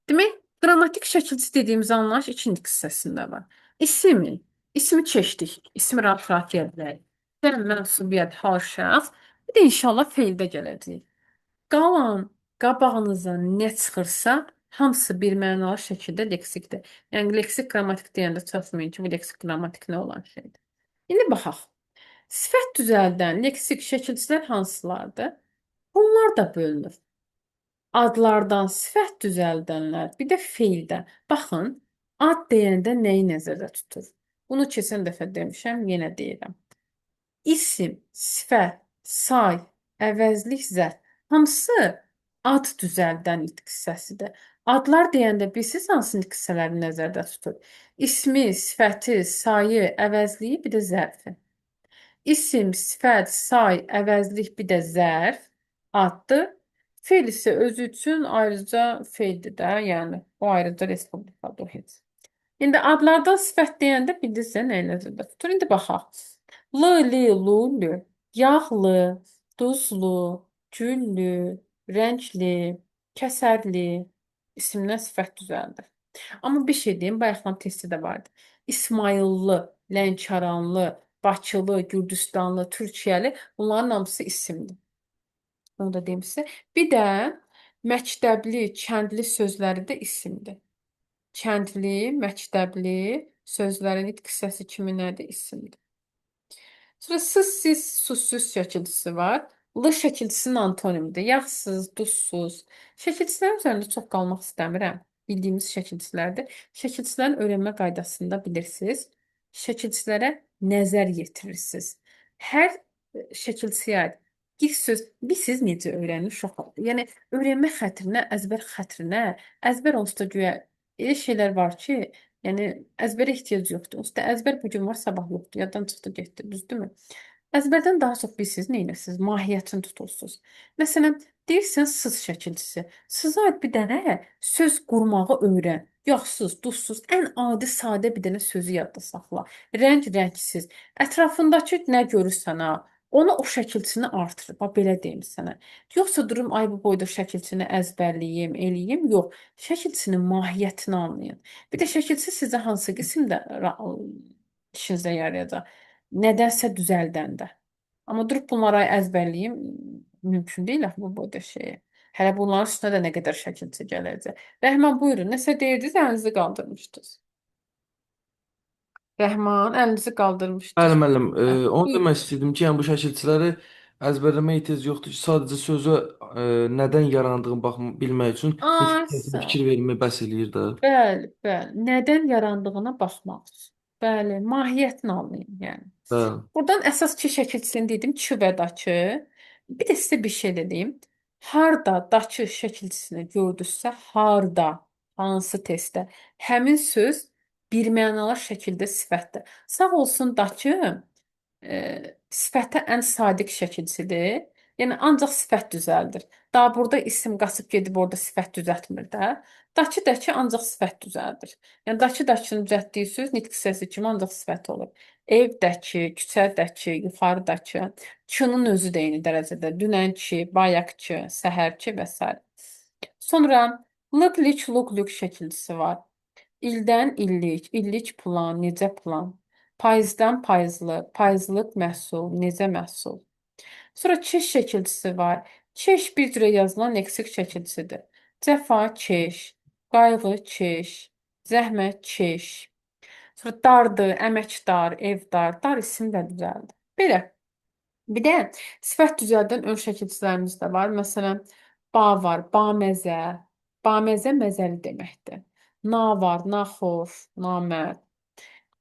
Demək, qrammatik şəkilçi dediyimiz anlayış 2 nitq hissəsində var. İsmi keçdik. İsmi rahat-rahat gələ bilərik. Cəm, mənsubiyyət, hal, şəxs. Bir də inşallah feildə gələcək. Qalan qabağınıza nə çıxırsa, hamısı birmənalı şəkildə leksikdir. Yəni leksik qrammatik deyəndə çatmayın ki, bu leksik qrammatik nə olan şeydir. İndi baxaq. Sifət düzəldən leksik şəkilçilər hansılardır? Bunlar da bölünür. Adlardan sifət düzəldənlər, bir də feildən. Baxın, ad deyəndə nəyi nəzərdə tutur? Bunu keçən dəfə demişəm, yenə deyirəm. İsim, sifət, say, əvəzlik, zət hamısı ad düzəldən nitq hissəsidir. Adlar deyəndə bilirsiz hansı nitq hissələri nəzərdə tutur? İsmi, sifəti, sayı, əvəzliyi, bir də zərfi. İsim, sifət, say, əvəzlik, bir də zərf addır. Feil isə özü üçün ayrıca feildir də, yəni o ayrıca respublikadır heç. İndi adlardan sifət deyəndə bilirsə nə nəzərdə tutur? İndi baxaq. L, li, lu, lü, yağlı, duzlu, güllü, rəngli, kəsərli isimdən sifət düzəldir. Amma bir şey deyim, bayaqdan testi də vardı. İsmayıllı, Lənkəranlı, Bakılı, Gürcüstanlı, Türkiyəli bunların hamısı isimdir. Onu da deyim sizə. Bir də məktəbli, kəndli sözləri də isimdir. Kəndli, məktəbli sözlərin nitq hissəsi kimi nədir? İsimdir. Sonra sız, siz, susuz şəkilçisi var. L şəkilçisinin antonimidir. Yağsız, duzsuz. Şəkilçilərin üzərində çox qalmaq istəmirəm. Bildiyimiz şəkilçilərdir. Şəkilçilərin öyrənmə qaydasında bilirsiniz. Şəkilçilərə nəzər yetirirsiniz. Hər şəkilçiyə aid bir söz, bilsiz necə öyrənir uşaq. Yəni öyrənmə xətrinə, əzbər xətrinə, əzbər onsuz da güya elə şeylər var ki, yəni əzbərə ehtiyac yoxdur. Onsuz da əzbər bu gün var, sabah yoxdur. Yaddan çıxdı, getdi, düzdürmü? Əzbərdən daha çox bilsiz nə edirsiniz? Mahiyyətini tutursunuz. Məsələn, deyirsən sız şəkilçisi. Sıza aid bir dənə söz qurmağı öyrən. Yağsız, duzsuz, ən adi, sadə bir dənə sözü yadda saxla. Rəng rəngsiz. Ətrafındakı nə görürsən ha, onu o şəkilçini artırır. Bax belə deyim sənə. Yoxsa durum ay bu boyda şəkilçini əzbərləyim, eləyim. Yox, şəkilçinin mahiyyətini anlayın. Bir də şəkilçi sizə hansı qismdə işinizə yarayacaq? Nədənsə düzəldəndə. Amma durub bunları əzbərləyim mümkün deyil axı bu boyda şeyi. Hələ bunların üstünə də nə qədər şəkilçi gələcək. Rəhman buyurun, nəsə deyirdiniz, əlinizi qaldırmışdınız. Rəhman, əlinizi qaldırmışdınız. Bəli, müəllim. Onu Buyurun. demək istəyirdim ki, yəni bu şəkilçiləri əzbərləməyə ehtiyac yoxdur ki, sadəcə sözə nədən yarandığını bilmək üçün nitq hissəsinə Sağ. fikir vermək bəs eləyir də. Bəli, bəli. Nədən yarandığına baxmaq üçün. Bəli, mahiyyətini anlayın, yəni. Bəli. Buradan əsas ki şəkilçisini dedim, çı və daçı. Bir də sizə bir şey də deyim. Harda daçı şəkilçisini gördünüzsə, harda, hansı testdə, həmin söz birmənalı şəkildə sifətdir. Sağ olsun daçı, sifətə ən sadiq şəkilçidir. Yəni ancaq sifət düzəldir. Daha burada isim qaçıb gedib orada sifət düzəltmir də. Daçı dəki ancaq sifət düzəldir. Yəni daçının düzəltdiyi söz nitq hissəsi kimi ancaq sifət olur. Evdəki, küçədəki, yuxarıdakı, çının özü də eyni dərəcədə. Dünənki, bayaqki, səhərki və s. Sonra lık-lik, luk-lük şəkilçisi var. İldən illik, illik plan, necə plan. Payızdan payızlıq, payızlıq məhsul, necə məhsul. Sonra çeş şəkilçisi var. Çeş bir cürə yazılan leksik şəkilçisidir. Cəfa çeş, qayğı çeş, zəhmət çeş. Sonra dardır, əməkdar, evdar, dar isim də düzəldir. Belə. Bir də sifət düzəldən ön şəkilçilərimiz də var. Məsələn, ba var, baməzə. Baməzə məzəli deməkdir. Na var, naxoş, namərd.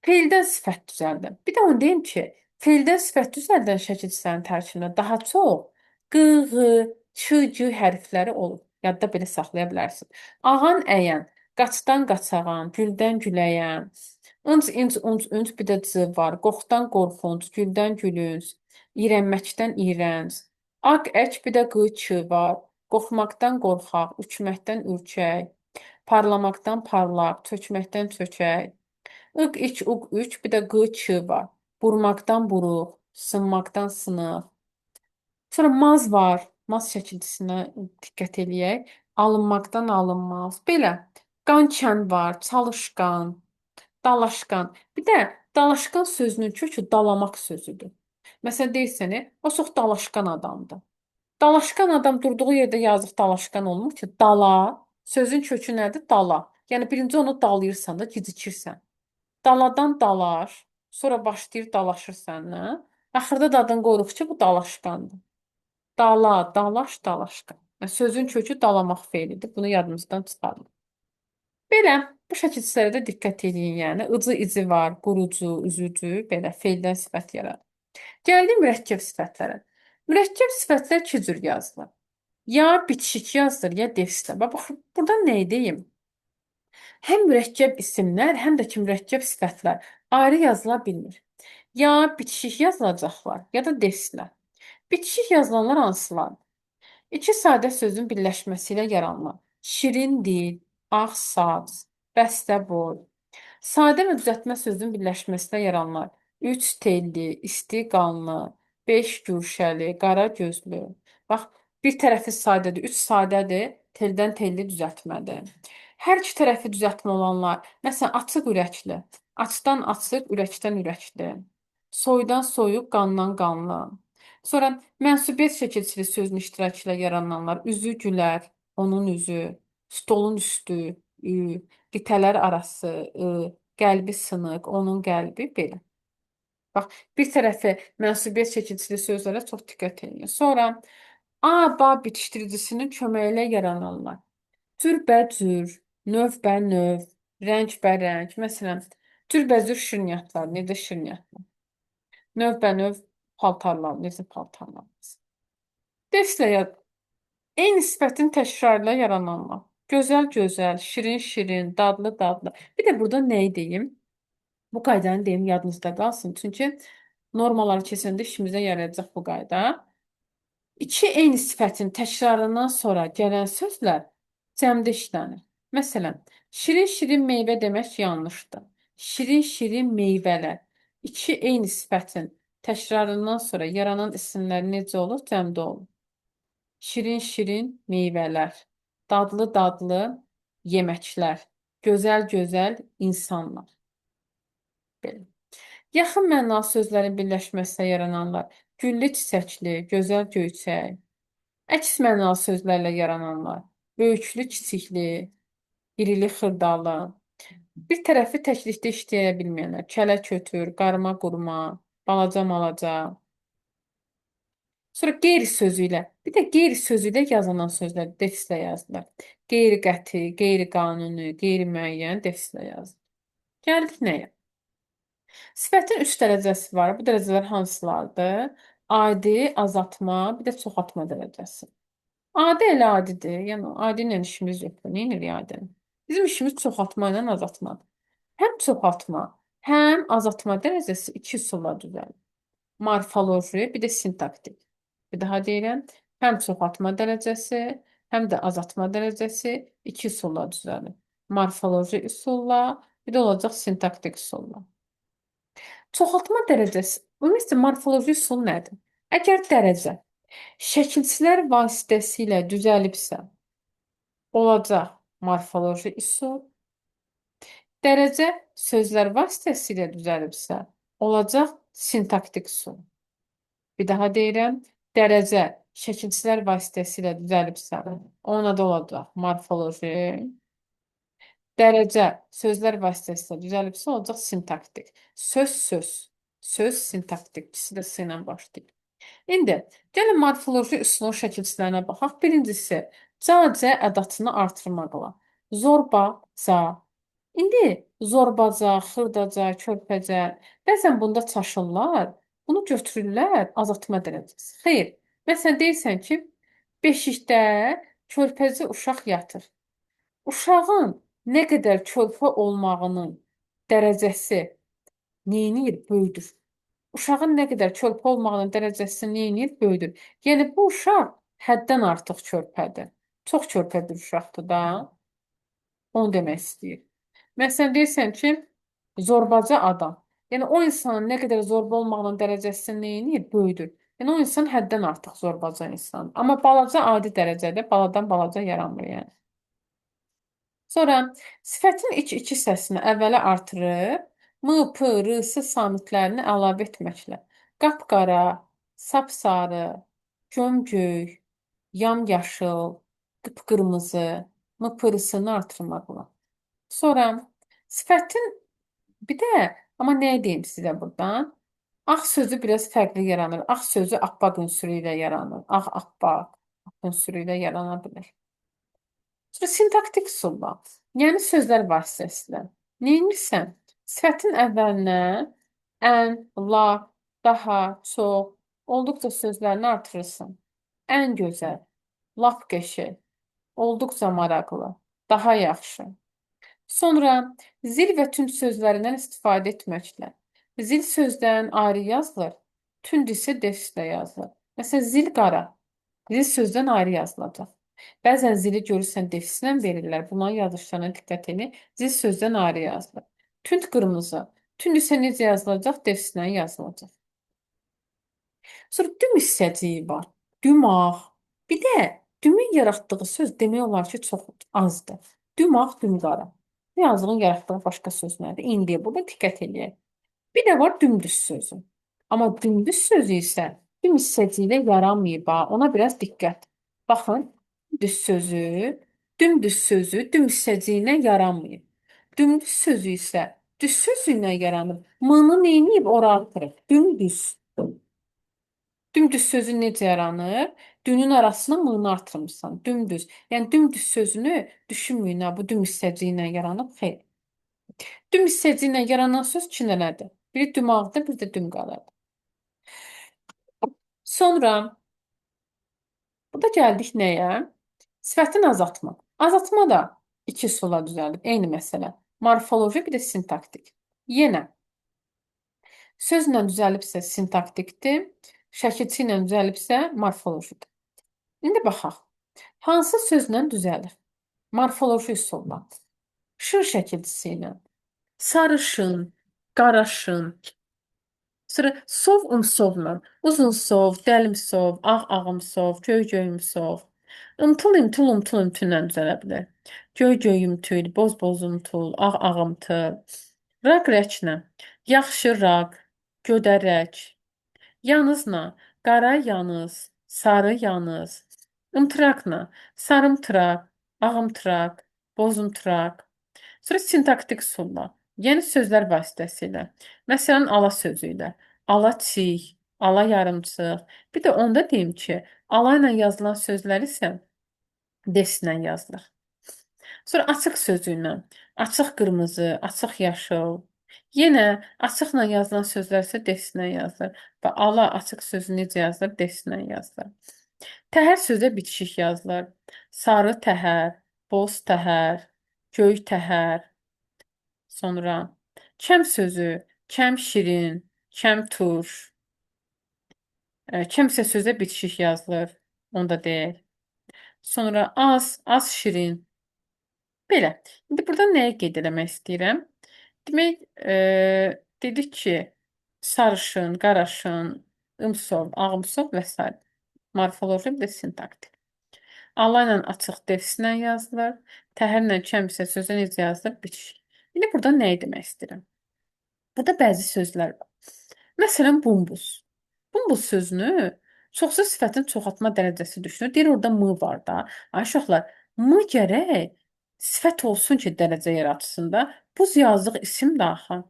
Feildən sifət düzəldən. Bir də onu deyim ki, feildən sifət düzəldən şəkilçilərin tərkibində daha çox q, ğı, ç, c hərfləri olur. Yadda belə saxlaya bilərsiniz. Ağan əyən, qaçdan qaçağan, güldən güləyən.Inc, inc, unc, unc bir də c var. Qorxdan qorxunc, güldən gülünc, iyrənməkdən iyrənc. Aq, ək bir də q, ç var. Qorxmaqdan qorxaq, ürkməkdən ürkək. Parlamaqdan parlaq, çökməkdən çökək. Iq, iç, uq, üç, bir də q, ç var. Burmaqdan buruq, sınmaqdan sınıq. Sonra maz var. Maz şəkilçisinə diqqət eləyək. Alınmaqdan alınmaz. Belə. Qançən var, çalışqan, dalaşqan. Bir də dalaşqan sözünün kökü dalamaq sözüdür. Məsələn, deyirsən, o çox dalaşqan adamdır. Dalaşqan adam durduğu yerdə yazıq dalaşqan olmur ki. Dala. Sözün kökü nədir? Dala. Yəni birinci onu dalayırsan da gecikirsən. Daladan dalar. Sonra başlayır dalaşır səndən. Axırda da adın qoyuruq ki, bu dalaşqandır. Dala, dalaş, dalaşqan. Yəni, sözün kökü dalamaq feilidir. Bunu yadımızdan çıxarın. Belə bu şəkillərə də diqqət edin, yəni ıcı ici var, qurucu, üzücü, belə feildən sifət yaradır. Gəldik mürəkkəb sifətlərə. Mürəkkəb sifətlər iki cür yazılır. Ya bitişik yazılır, ya defislə. Bax, burada nə edeyim? Həm mürəkkəb isimlər, həm də ki mürəkkəb sifətlər ayrı yazıla bilmir. Ya bitişik yazılacaqlar, ya da defislə. Bitişik yazılanlar hansılardır? İki sadə sözün birləşməsi ilə yaranma. Şirin dil, ağ saç, bəstə boy. Sadə və düzəltmə sözün birləşməsində yaranlar. Üç telli, isti qanlı, beş güşəli, qara gözlü. Bax, bir tərəfi sadədir, üç sadədir, teldən telli düzəltmədir. Hər iki tərəfi düzəltmə olanlar, məsələn, açıq ürəkli, açdan açıq, ürəkdən ürəkli. Soyudan soyuq, qandan qanlı. Sonra mənsubiyyət şəkilçili sözün iştirakı ilə yarananlar üzü gülər, onun üzü, stolun üstü, ü, qitələr arası, qəlbi sınıq, onun qəlbi belə. Bax, bir tərəfi mənsubiyyət şəkilçili sözlərə çox diqqət edin. Sonra a, ba bitişdiricisinin köməyi ilə yarananlar. Cürbəcür, növbənöv, rəngbərəng. Məsələn, cürbəcür şirniyyatlar, necə şirniyyatlar? Növbənöv paltarlar, necə paltarlar? Defislə yad. Eyni sifətin təkrarı ilə yarananlar. Gözəl-gözəl, şirin-şirin, dadlı-dadlı. Bir də burada nəyi deyim? Bu qaydanı deyim, yadınızda qalsın. Çünki normaları keçəndə işimizə yarayacaq bu qayda. İki eyni sifətin təkrarından sonra gələn sözlər cəmdə işlənir. Məsələn, şirin-şirin meyvə demək yanlışdır. Şirin-şirin meyvələr. İki eyni sifətin təkrarından sonra yaranan isimlər necə olur? Cəmdə olur. Şirin-şirin meyvələr. Dadlı-dadlı yeməklər. Gözəl-gözəl insanlar. Belə. Yaxın mənalı sözlərin birləşməsində yarananlar. Güllü çiçəkli, gözəl göyçək. Əks mənalı sözlərlə yarananlar. Böyüklü kiçikli, irili xırdalı. Bir tərəfi təklikdə işləyə bilməyənlər. Kələ kötür, qarma qurma, balaca malaca. Sonra qeyri sözü ilə. Bir də qeyri sözü ilə yazılan sözlər defislə yazılır. Qeyri-qəti, qeyri-qanuni, qeyri-müəyyən defislə yazılır. Gəldik nəyə? Sifətin üç dərəcəsi var. Bu dərəcələr hansılardır? Adi, azaltma, bir də çoxaltma dərəcəsi. Adi elə adidir. Yəni adi ilə işimiz yoxdur. Nə edirik adini? Bizim işimiz çoxaltma ilə azaltmadır. Həm çoxaltma, həm azaltma dərəcəsi iki üsulla düzəlir. Morfoloji, bir də sintaktik. Bir daha deyirəm. Həm çoxaltma dərəcəsi, həm də azaltma dərəcəsi iki üsulla düzəlir. Morfoloji üsulla, bir də olacaq sintaktik üsulla. Çoxaltma dərəcəsi, ümumiyyətlə morfoloji üsul nədir? Əgər dərəcə şəkilçilər vasitəsilə düzəlibsə, olacaq morfoloji üsul. Dərəcə sözlər vasitəsilə düzəlibsə, olacaq sintaktik üsul. Bir daha deyirəm, dərəcə şəkilçilər vasitəsilə düzəlibsə, ona da olacaq morfoloji. Dərəcə sözlər vasitəsilə düzəlibsə, olacaq sintaktik. Söz sintaktik. İkisi də S ilə başlayır. İndi gəlin morfoloji üsulun şəkilçilərinə baxaq. Birincisi, ca-cə ədatını artırmaqla. Zorba, ca. İndi zorbaca, xırdaca, körpəcə. Bəzən bunda çaşırlar. Bunu götürürlər azaltma dərəcəsi. Xeyr. Məsələn, deyirsən ki, beşikdə körpəcə uşaq yatır. Uşağın nə qədər körpə olmağının dərəcəsi neyinir? Böyüdür. Uşağın nə qədər körpə olmağının dərəcəsi neyinir? Böyüdür. Yəni bu uşaq həddən artıq körpədir. Çox körpə bir uşaqdır da. Onu demək istəyir. Məsələn, deyirsən ki, zorbaca adam. Yəni o insanın nə qədər zorba olmağının dərəcəsi neyinir? Böyüdür. Yəni o insan həddən artıq zorbaca insandır. Amma balaca adi dərəcədə, baladan balaca yaranmır yəni. Sonra sifətin ilk iki səsini əvvələ artırıb, m, p, r, s samitlərini əlavə etməklə qapqara, sapsarı, gömgöy, yamyaşıl, qıpqırmızı, mıpırısını artırmaqla. Sonra sifətin bir də amma nə deyim sizə burdan? Ağ sözü biraz fərqli yaranır. Ağ sözü appaq ünsürü ilə yaranır. Ağ, appaq ünsürü ilə yarana bilər. Sonra sintaktik sulla. Yəni sözlər vasitəsilə. Neymirsən? Sifətin əvvəlinə ən, la, daha, çox olduqca sözlərini artırırsan. Ən gözəl, lap qəşəng, olduqca maraqlı, daha yaxşı. Sonra zil və tünd sözlərindən istifadə etməklə. Zil sözdən ayrı yazılır, tünd isə defislə yazılır. Məsələn, zil qara. Zil sözdən ayrı yazılacaq. Bəzən zili görürsən defislə verirlər. Bunların yazılışlarına diqqət edin. Zil sözdən ayrı yazılır. Tünd qırmızı. Tünd isə necə yazılacaq? Defislə yazılacaq. Sonra düm hissəciyi var. Dümağ. Bir də dümün yaratdığı söz demək olar ki, çox azdır. Dümağ, dümqara. Bu yazığın yaratdığı başqa söz nədir? İndi burada diqqət edək. Bir də var dümdüz sözü. Amma dümdüz sözü isə düm hissəci ilə yaranmayıb. Ona biraz diqqət. Baxın, dümdüz sözü düm hissəci ilə yaranmayıb. Dümdüz sözü isə düz sözü ilə yaranıb. M-nı neyniyib? Ora artırıb. Dümdüz. Dümdüz sözü necə yaranır? Dünün arasına m-nı artırmısan. Dümdüz. Yəni dümdüz sözünü düşünməyin, ha, bu düm hissəci ilə yaranıb. Xeyr. Düm hissəci ilə yaranan söz iki dənədir. Biri dümağdır, biri də dümqaradır. Sonra burada gəldik nəyə? Sifətin azaltma. Azaltma da iki sola düzəldir. Eyni məsələ. Morfoloji, bir də sintaktik. Yenə sözlə düzəlibsə sintaktikdir, şəkilçi ilə düzəlibsə morfolojidir. İndi baxaq. Hansı sözlə düzəlir? Morfoloji üsulla. Şın şəkilçisi ilə. Sarışın, qaraşın. Sonra sov, ımsovla. Uzunsov, dəlimsov, ağ-ağımsov, göy-göyümsov. İmtıl, imtüllə düzələ bilər. Göy-göyümtül, boz-bozumtul, ağ-ağımtıl. Raq-rəknə. Yaxşı raq, gödərək. Yanızla, qara yanız, sarı yanız. Imtıraqla, sarımtıraq, ağımtıraq, bozumtıraq. Sonra sintaktik sulla, yəni sözlər vasitəsilə. Məsələn, ala sözü ilə. Ala çiy, ala yarımçıq. Bir də onda deyim ki, ala ilə yazılan sözlər isə deslə yazılır. Sonra açıq sözü ilə. Açıq qırmızı, açıq yaşıl. Yenə açıqla yazılan sözlər isə deslə yazılır. Və ala açıq sözü necə yazılır? Deslə yazılır. Təhər sözə bitişik yazılır. Sarı təhər, boz təhər, göy təhər. Sonra kəm sözü, kəm şirin, kəm turş. Kəm isə sözə bitişik yazılır. Onda deyil. Sonra az şirin. Belə. İndi burada nəyə qeyd eləmək istəyirəm? Demək, dedik ki, sarışın, qaraşın, ımsov, ağımsov və s. Morfoloji, bir də sintaktik. Ala ilə açıq defislə yazılır. Təhərlə kəm isə sözə necə yazılır? Bitişik. İndi burada nəyi demək istəyirəm? Burada bəzi sözlər var. Məsələn, bumbuz. Bumbuz sözünü çoxsu sifətin çoxaltma dərəcəsi düşünür. Deyir, orada m var da. Ay uşaqlar, m gərək sifət olsun ki, dərəcə yaratsın da. Buz yazıq isim də axı.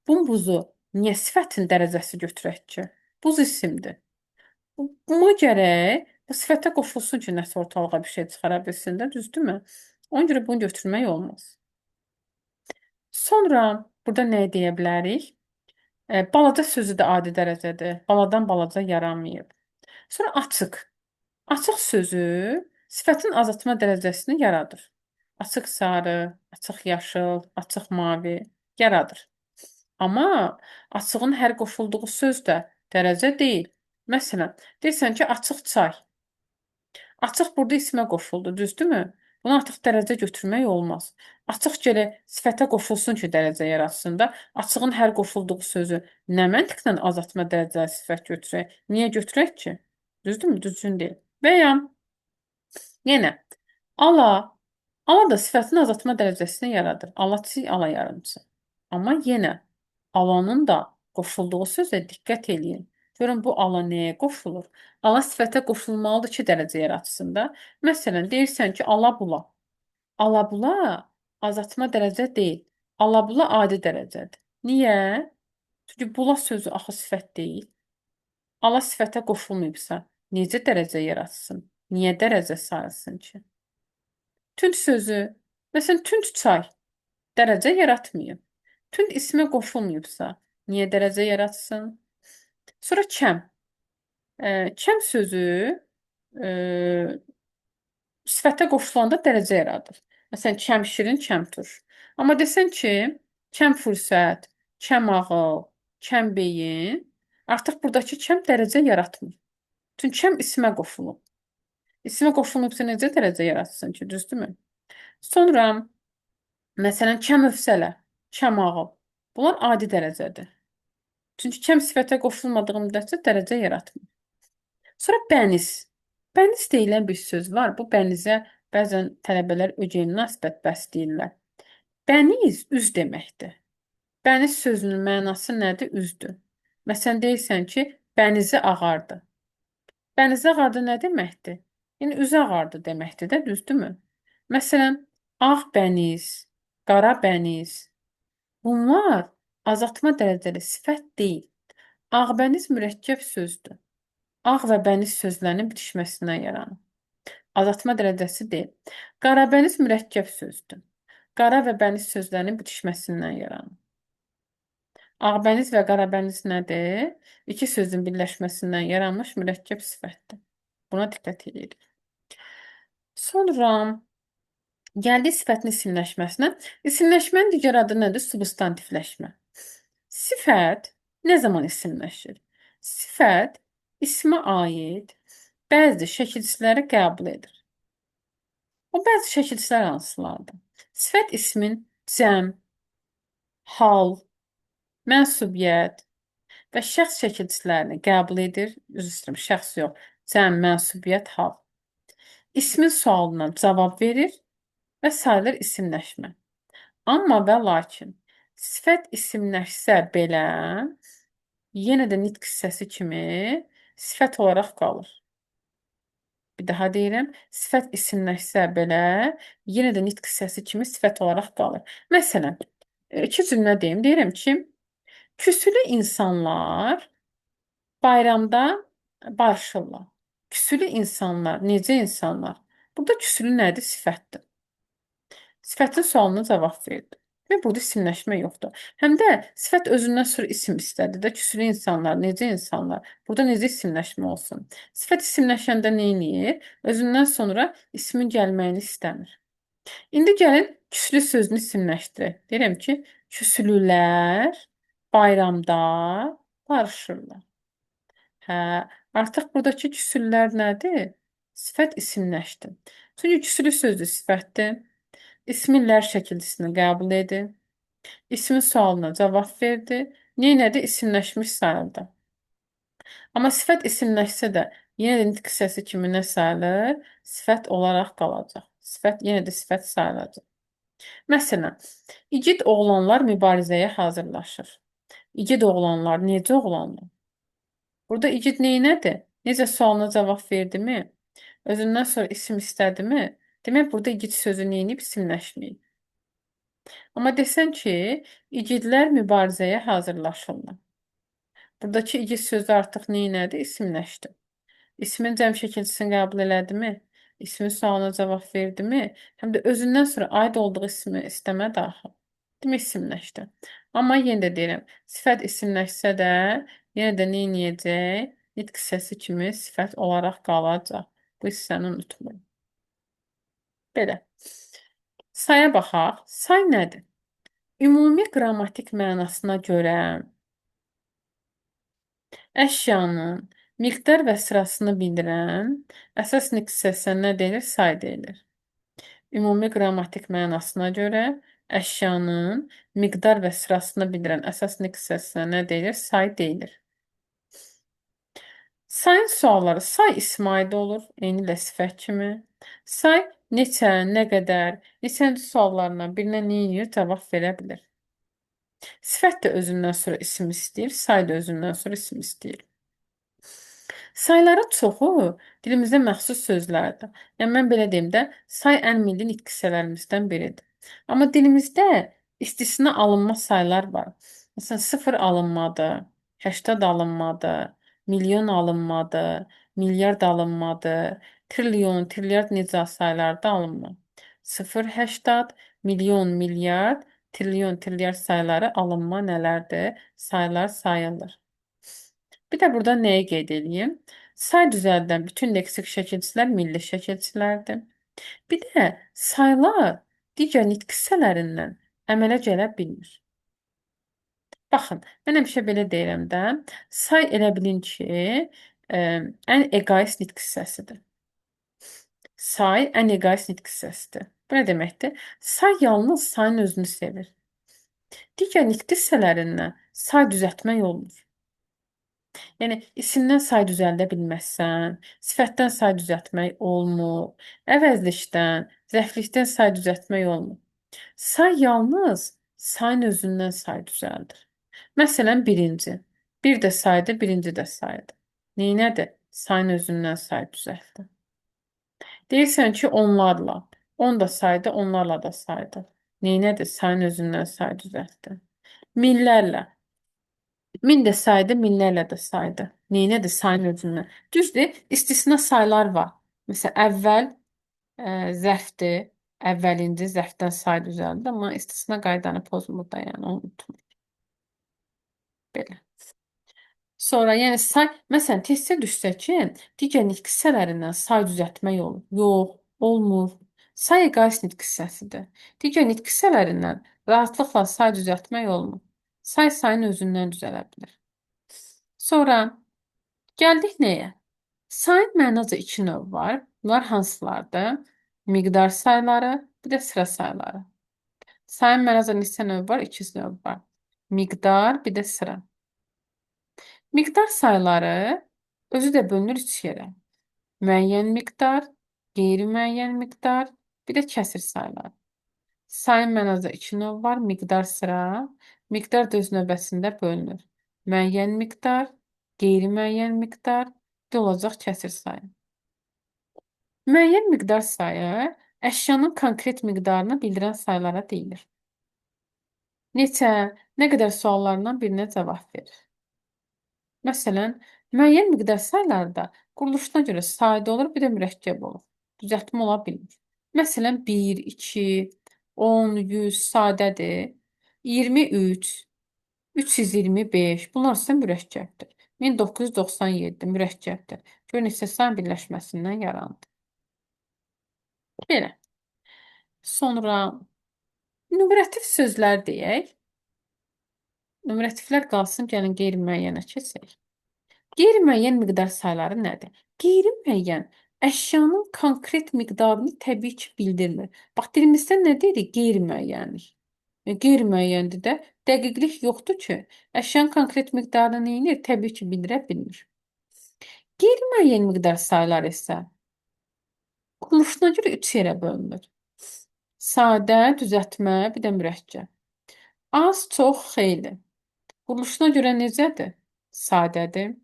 Bumbuzu niyə sifətin dərəcəsi götürək ki? Buz isimdir. M gərək bu sifətə qoşulsun ki, nəsə ortalığa bir şey çıxara bilsin də, düzdürmü? Ona görə bunu götürmək olmaz. Sonra burada nə deyə bilərik? Balaca sözü də adi dərəcədir. Baladan balaca yaranmayıb. Sonra açıq. Açıq sözü sifətin azaltma dərəcəsini yaradır. Açıq sarı, açıq yaşıl, açıq mavi yaradır. Amma açığın hər qoşulduğu söz də dərəcə deyil. Məsələn, deyirsən ki, açıq çay. Açıq burada ismə qoşuldu, düzdürmü? Buna artıq dərəcə götürmək olmaz. Açıq gərək sifətə qoşulsun ki, dərəcə yaratsın da. Açığın hər qoşulduğu sözü nə məntiqlə azaltma dərəcəli sifət götürək? Niyə götürək ki? Düzdürmü? Düzgün deyil. Və ya yenə ala. Ala da sifətin azaltma dərəcəsini yaradır. Alaçı, ala yarımçı. Amma yenə alanın da qoşulduğu sözə diqqət eləyin. Görün bu ala nəyə qoşulur? Ala sifətə qoşulmalıdır ki, dərəcə yaratsın da. Məsələn, deyirsən ki, ala-bula. Ala-bula azaltma dərəcə deyil. Ala-bula adi dərəcədir. Niyə? Çünki bula sözü axı sifət deyil. Ala sifətə qoşulmayıbsa, necə dərəcə yaratsın? Niyə dərəcə sayılsın ki? Tünd sözü, məsələn, tünd çay dərəcə yaratmayıb. Tünd ismə qoşulmayıbsa, niyə dərəcə yaratsın? Sonra kəm. Kəm sözü sifətə qoşulanda dərəcə yaradır. Məsələn, kəm şirin, kəm turş. Amma desən ki, kəm fürsət, kəm ağıl, kəm beyin, artıq buradakı kəm dərəcə yaratmır. Çünki kəm ismə qoşulub. İsmə qoşulmayıbsa necə dərəcə yaratsın ki, düzdürmü? Sonra, məsələn, kəm hövsələ, kəm ağıl. Bunlar adi dərəcədir. Çünki kəm sifətə qoşulmadığı müddətcə dərəcə yaratmır. Sonra bəniz. Bəniz deyilən bir söz var. Bu bənizə bəzən tələbələr ögey münasibət bəsləyirlər. Bəniz üz deməkdir. Bəniz sözünün mənası nədir? Üzdür. Məsələn, deyirsən ki, bənizi ağardı. Bənizi ağardı nə deməkdir? Yəni, üzü ağardı deməkdir də, düzdürmü? Məsələn, ağ bəniz, qara bəniz. Bunlar azaltma dərəcəli sifət deyil. Ağbəniz mürəkkəb sözdür. Ağ və bəniz sözlərinin bitişməsindən yaranır. Azaltma dərəcəsi deyil. Qarabəniz mürəkkəb sözdür. Qara və bəniz sözlərinin bitişməsindən yaranır. Ağbəniz və qarabəniz nədir? İki sözün birləşməsindən yaranmış mürəkkəb sifətdir. Buna diqqət edirik. Sonra gəldik sifətin isimləşməsinə. İsimləşmənin digər adı nədir? Substantivləşmə. Sifət nə zaman isimləşir? Sifət ismə aid bəzi şəkilçiləri qəbul edir. O bəzi şəkilçilər hansılardır? Sifət ismin cəm, hal, mənsubiyyət və şəxs şəkilçilərini qəbul edir. Üzr istəyirəm, şəxs yox. Cəm, mənsubiyyət, hal. İsmin sualına cavab verir və sayılır isimləşmə. Amma və lakin sifət isimləşsə belə yenə də nitq hissəsi kimi sifət olaraq qalır. Bir daha deyirəm, sifət isimləşsə belə yenə də nitq hissəsi kimi sifət olaraq qalır. Məsələn, iki cümlə deyim. Deyirəm ki, küsülü insanlar bayramda barışırlar. Küsülü insanlar, necə insanlar? Burada küsülü nədir? Sifətdir. Sifətin sualına cavab verdi. Və burada isimləşmə yoxdur. Həm də sifət özündən sonra isim istədi də küsülü insanlar, necə insanlar? Burada necə isimləşmə olsun? Sifət isimləşəndə nə edir? Özündən sonra ismin gəlməyini istəmir. İndi gəlin küslü sözünü isimləşdirək. Deyirəm ki, küsülülər bayramda barışırlar. Hə, artıq buradakı küsüllər nədir? Sifət isimləşdi. Çünki küsülü sözü sifətdir. İsminlər şəkilçisini qəbul edir. İsmin sualına cavab verdi. Neynədi? İsimləşmiş sayıldı. Amma sifət isimləşsə də yenə də nitq hissəsi kimi nə sayılır? Sifət olaraq qalacaq. Sifət yenə də sifət sayılacaq. Məsələn, igid oğlanlar mübarizəyə hazırlaşır. İgid oğlanlar necə oğlanlar? Burada igid neynədir? Necə sualına cavab verdimi? Özündən sonra isim istədimi? Demək, burada igid sözü neyniyib? İsimləşməyib. Amma desən ki, igidlər mübarizəyə hazırlaşırlar. Buradakı igid sözü artıq neynədir? İsimləşdi. İsmin cəm şəkilçisini qəbul elədimi? İsmin sualına cavab verdimi? Həm də özündən sonra aid olduğu ismi istəmədi axı. Demək, isimləşdi. Amma yenə də deyirəm, sifət isimləşsə də yenə də neyniyəcək? Nitq hissəsi kimi sifət olaraq qalacaq. Bu hissəni unutmayın. Belə. Saya baxaq. Say nədir? Ümumi qrammatik mənasına görə əşyanın miqdar və sırasını bildirən əsas nitq hissəsinə nə deyilir? Say deyilir. Ümumi qrammatik mənasına görə əşyanın miqdar və sırasını bildirən əsas nitq hissəsinə nə deyilir? Say deyilir. Sayın sualları say ismi aid olur, eynilə sifət kimi. Say neçə, nə qədər, neçənci suallarına birinə nə edir? Cavab verə bilir. Sifət də özündən sonra isim istəyir, say da özündən sonra isim istəyir. Sayların çoxu dilimizdə məxsus sözlərdir. Yəni mən belə deyim də, say ən milli nitq hissələrimizdən biridir. Amma dilimizdə istisna alınmaz saylar var. Məsələn, 0 alınmadı, 80 alınmadı, milyon alınmadı, milyard alınmadı, trilyon, trilyard necə saylarda alınmır. 0, 80, milyon, milyard, trilyon, trilyard sayları alınma nələrdir? Saylar sayılır. Bir də burada nəyi qeyd edeyim? Say düzəldən bütün leksik şəkilçilər milli şəkilçilərdir. Bir də saylar digər nitq hissələrindən əmələ gələ bilmir. Baxın, mən həmişə belə deyirəm də, say elə bilin ki, ən egoist nitq hissəsidir. Say ən egoist nitq hissəsidir. Bu nə deməkdir? Say yalnız sayın özünü sevir. Digər nitq hissələrindən say düzəltmək olmur. Yəni isimdən say düzəldə bilməzsən, sifətdən say düzəltmək olmur, əvəzlikdən, zəiflikdən say düzəltmək olmur. Say yalnız sayın özündən say düzəldir. Məsələn, birinci. Bir də saydı, birinci də saydı. Neynədir? Sayın özündən say düzəltdi. Deyirsən ki, onlarla. On da saydı, onlarla da saydı. Neynədir? Sayın özündən say düzəltdi. Minlərlə. Min də saydı, minlərlə də saydı. Neynədir? Sayın özündən. Düzdür, istisna saylar var. Məsələn, əvvəl zərfdir. Əvvəlinci zərfdən say düzəldir, amma istisna qaydanı pozmur da, yəni onu unutmayın. Belə. Sonra, yəni say, məsələn, testə düşsə ki, digər nitq hissələrindən say düzəltmək olur. Yox, olmur. Say egoist nitq hissəsidir. Digər nitq hissələrindən rahatlıqla say düzəltmək olmur. Say sayın özündən düzələ bilər. Sonra gəldik nəyə? Sayın mənaca iki növ var. Bunlar hansılardır? Miqdar sayları, bir də sıra sayları. Sayın mənaca neçə növ var? İki növ var. Miqdar, bir də sıra. Miqdar sayları özü də bölünür üç yerə. Müəyyən miqdar, qeyri-müəyyən miqdar, bir də kəsir saylar. Sayın mənaca iki növ var. Miqdar, sıra. Miqdar da öz növbəsində bölünür. Müəyyən miqdar, qeyri-müəyyən miqdar, bir də olacaq kəsir sayı. Müəyyən miqdar sayı əşyanın konkret miqdarını bildirən saylara deyilir. Neçə, nə qədər suallarından birinə cavab verir. Məsələn, müəyyən miqdar saylarda quruluşuna görə sadə olur, bir də mürəkkəb olur. Düzəltmə ola bilmir. Məsələn, 1, 2, 10, 100 sadədir. 23, 325 bunlar isə mürəkkəbdir. 1997 mürəkkəbdir. Gör neçə sayın birləşməsindən yarandı. Belə. Sonra numerativ sözlər deyək. Numerativlər qalsın, gəlin qeyri-müəyyənə keçək. Qeyri-müəyyən miqdar sayları nədir? Qeyri-müəyyən əşyanın konkret miqdarını təbii ki bildirmir. Bax, dilimizdə nə deyirik? Qeyri-müəyyənlik. Qeyri-müəyyəndir də dəqiqlik yoxdur ki, əşyanın konkret miqdarını neyinir? Təbii ki bildirə bilmir. Qeyri-müəyyən miqdar sayları isə quruluşuna görə üç yerə bölünür. Sadə, düzəltmə, bir də mürəkkəb. Az, çox, xeyli. Quruluşuna görə necədir? Sadədir.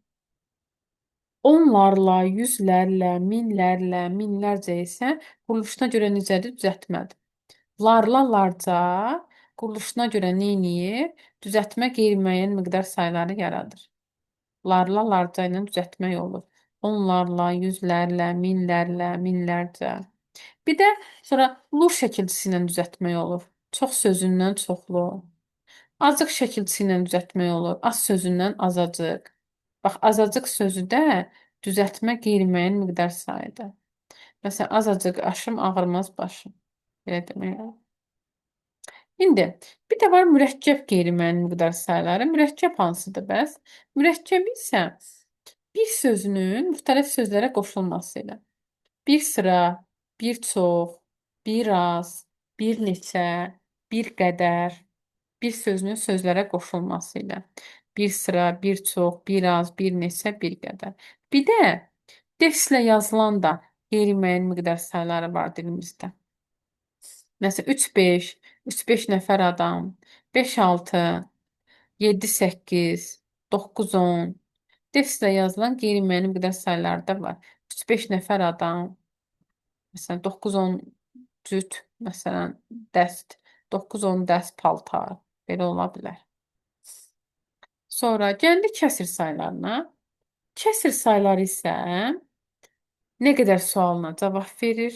Onlarla, yüzlərlə, minlərlə, minlərcə isə quruluşuna görə necədir? Düzəltmədir. Larla, larca quruluşuna görə neyniyir? Düzəltmə qeyri-müəyyən miqdar sayları yaradır. Larla, larca ilə düzəltmək olur. Onlarla, yüzlərlə, minlərlə, minlərcə. Bir də sonra lu şəkilçisi ilə düzəltmək olur. Çox sözündən çoxlu. Azıq şəkilçisi ilə düzəltmək olur. Az sözündən azacıq. Bax, azacıq sözü də düzəltmə qeyri-müəyyən miqdar sayıdır. Məsələn, azacıq aşım ağırmaz başım. Belə demək olar. İndi bir də var mürəkkəb qeyri-müəyyən miqdar sayları. Mürəkkəb hansıdır bəs? Mürəkkəb isə bir sözünün müxtəlif sözlərə qoşulması ilə. Bir sıra, bir çox, bir az, bir neçə, bir qədər, bir sözünün sözlərə qoşulması ilə. Bir sıra, bir çox, bir az, bir neçə, bir qədər. Bir də defslə yazılan da qeyri-müəyyən miqdar sayları var dilimizdə. Məsələn, 3-5, 3-5 nəfər adam, 5-6, 7-8, 9-10, Defislə yazılan qeyri-müəyyən miqdar sayılar da var. 3-5 nəfər adam, məsələn 9-10 cüt, məsələn dəst, 9-10 dəst paltar, belə ola bilər. Sonra gəldik kəsr saylarına. Kəsr sayları isə nə qədər sualına cavab verir,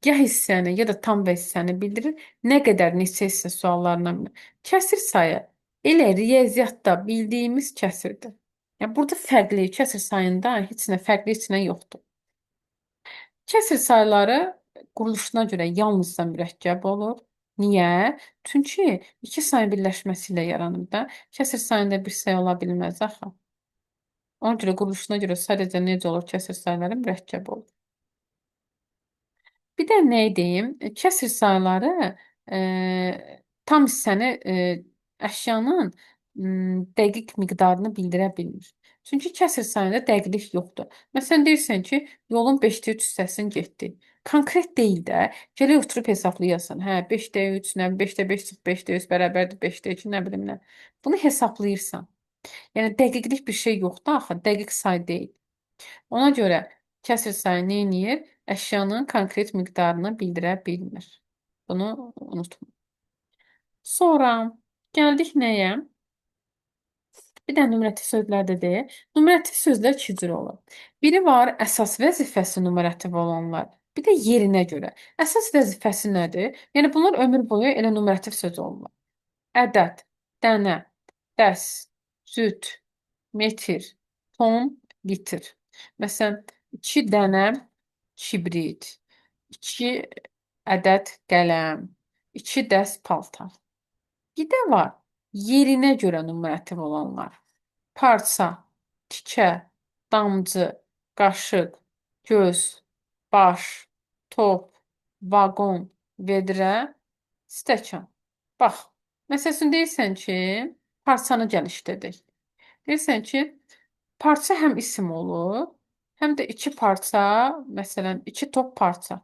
ya hissəni, ya da tam və hissəni bildirir, nə qədər neçə hissə suallarına bilir. Kəsr sayı elə riyaziyyatda bildiyimiz kəsrdir. Yəni burada fərqli, kəsr sayında heç nə fərqli heç nə yoxdur. Kəsr sayları quruluşuna görə yalnızca mürəkkəb olur. Niyə? Çünki iki sayın birləşməsi ilə yaranır da. Kəsr sayında bir sayı ola bilməz axı. Ona görə quruluşuna görə sadəcə necə olur kəsr sayları mürəkkəb olur. Bir də nə deyim? Kəsr sayları tam hissəni əşyanın dəqiq miqdarını bildirə bilmir. Çünki kəsr sayında dəqiqlik yoxdur. Məsələn deyirsən ki, yolun 5/3 hissəsini getdi. Konkret deyil də. Gələk oturub hesablayasan. Hə, 5/3, nə 5/5 çıx 5/3 bərabərdir 5/2, nə bilim nə. Bunu hesablayırsan. Yəni dəqiqlik bir şey yoxdur axı, dəqiq say deyil. Ona görə kəsr sayı nə edir? Əşyanın konkret miqdarını bildirə bilmir. Bunu unutma. Sonra gəldik nəyə? Bir də numerativ sözlərdə deyək. Numerativ sözlər iki cür olur. Biri var əsas vəzifəsi numerativ olanlar. Bir də yerinə görə. Əsas vəzifəsi nədir? Yəni bunlar ömür boyu elə numerativ söz olurlar. Ədəd, dənə, dəs, cüt, metr, ton, litr. Məsələn, 2 dənə kibrit, 2 ədəd qələm, 2 dəst paltar. Bir də var yerinə görə numerativ olanlar. Parça, tikə, damcı, qaşıq, göz, baş, top, vaqon, vedrə, stəkan. Bax, məsələn deyirsən ki, parçanı gəlişdirdik. Deyirsən ki, parça həm isim olur, həm də iki parça, məsələn, iki top parça.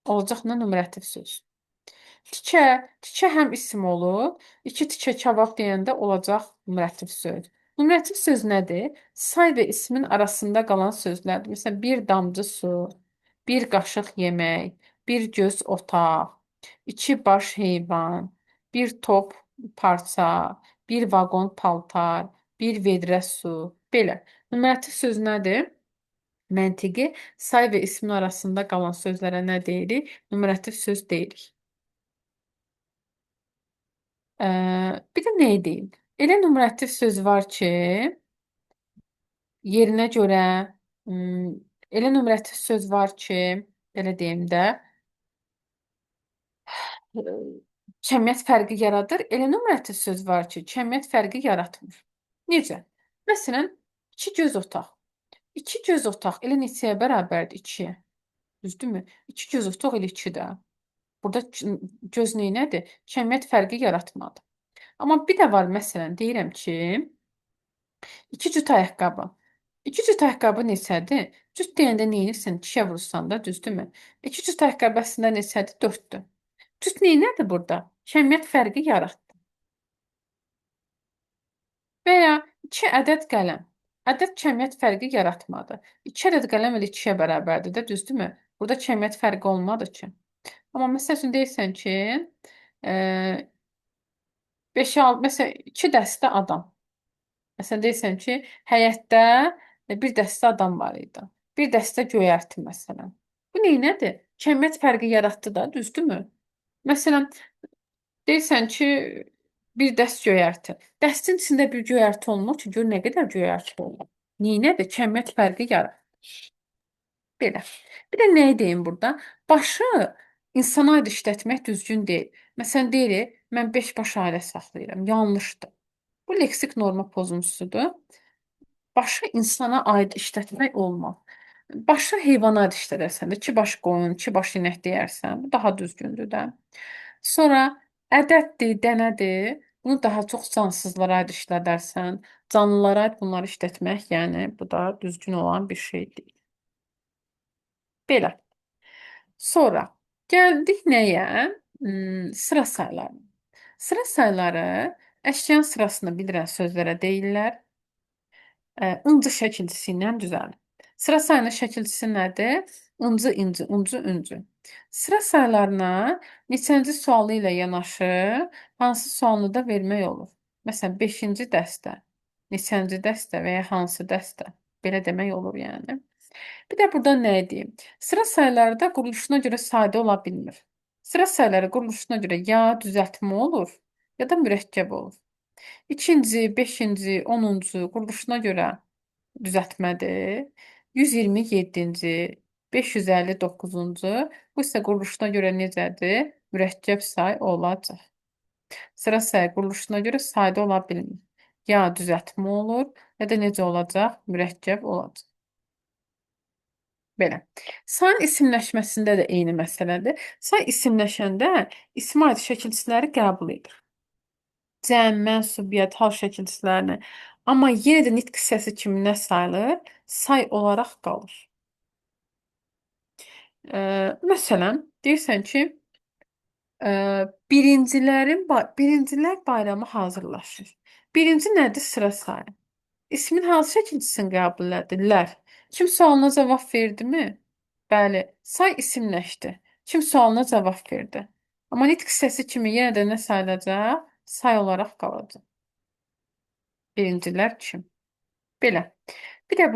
Olacaq nə numerativ söz. Tikə həm isim olur, iki tikə kabab deyəndə olacaq numerativ söz. Numerativ söz nədir? Say və ismin arasında qalan sözlərdir. Məsələn, bir damcı su, bir qaşıq yemək, bir göz otaq, iki baş heyvan, bir top parça, bir vaqon paltar, bir vedrə su. Belə. Numerativ söz nədir? Məntiqi say və ismin arasında qalan sözlərə nə deyirik? Numerativ söz deyirik. Bir də nə deyim? Elə numerativ söz var ki, yerinə görə elə numerativ söz var ki, belə deyim də, kəmiyyət fərqi yaradır. Elə numerativ söz var ki, kəmiyyət fərqi yaratmır. Necə? Məsələn, iki göz otaq. İki göz otaq elə neçəyə bərabərdir? 2-yə. Düzdürmü? İki göz otaq elə 2-də. Burada göz neynədir? Kəmiyyət fərqi yaratmadı. Amma bir də var, məsələn, deyirəm ki, 2 cüt ayaqqabı. 2 cüt ayaqqabı neçədir? Cüt deyəndə neynirsən? 2-yə vurursan da, düzdürmü? 2 cüt ayaqqabı əslində neçədir? 4-dür. Cüt neynədir burada? Kəmiyyət fərqi yaratdı. Və ya 2 ədəd qələm. Ədəd kəmiyyət fərqi yaratmadı. 2 ədəd qələm elə 2-yə bərabərdir də, düzdürmü? Burada kəmiyyət fərqi olmadı ki. Amma məsəl üçün deyirsən ki, 5-6, məsələn, 2 dəstə adam. Məsələn, deyirsən ki, həyətdə bir dəstə adam var idi. Bir dəstə göyərti, məsələn. Bu neynədir? Kəmiyyət fərqi yaratdı da, düzdürmü? Məsələn, deyirsən ki, bir dəst göyərti. Dəstin içində bir göyərti olmur ki, gör nə qədər göyərti olur. Neynədir? Kəmiyyət fərqi yaratdı. Belə. Bir də nə deyim burada? Başı insana aid işlətmək düzgün deyil. Məsələn, deyirik, mən 5 baş ailə saxlayıram. Yanlışdır. Bu leksik norma pozuntusudur. Başı insana aid işlətmək olmaz. Başı heyvana aid işlədərsən də, 2 baş qoyun, 2 baş inək deyərsən, bu daha düzgündür də. Sonra ədəddir, dənədir. Bunu daha çox cansızlara aid işlədərsən. Canlılara aid bunları işlətmək, yəni bu da düzgün olan bir şey deyil. Belə. Sonra gəldik nəyə? Sıra sayları. Sıra sayları əşyanın sırasını bildirən sözlərə deyirlər. ıncı şəkilçisi ilə düzəlir. Sıra sayının şəkilçisi nədir? Incı, incı, uncı, üncü. Sıra saylarına neçənci sualı ilə yanaşı hansı sualını da vermək olur. Məsələn, 5-ci dəstə, neçənci dəstə və ya hansı dəstə? Belə demək olur yəni. Bir də burada nə deyim? Sıra sayları da quruluşuna görə sadə ola bilmir. Sıra sayları quruluşuna görə ya düzəltmə olur, ya da mürəkkəb olur. İkinci, beşinci, 10-cu quruluşuna görə düzəltmədir. 127-ci, 559-cu bu isə quruluşuna görə necədir? Mürəkkəb say olacaq. Sıra sayı quruluşuna görə sadə ola bilmir. Ya düzəltmə olur, ya da necə olacaq? Mürəkkəb olacaq. Belə. Sayın isimləşməsində də eyni məsələdir. Say isimləşəndə isim aid şəkilçiləri qəbul edir. Cəm, mənsubiyyət, hal şəkilçilərini. Amma yenə də nitq hissəsi kimi nə sayılır? Say olaraq qalır. Məsələn, deyirsən ki, birincilər bayramı hazırlaşır. Birinci nədir? Sıra sayı. İsmin hansı şəkilçisini qəbul edirlər? Kim sualına cavab verdimi? Bəli, say isimləşdi. Kim sualına cavab verdi? Amma nitq hissəsi kimi yenə də nə sayılacaq? Say olaraq qalacaq. Birincilər kim? Belə. Bir də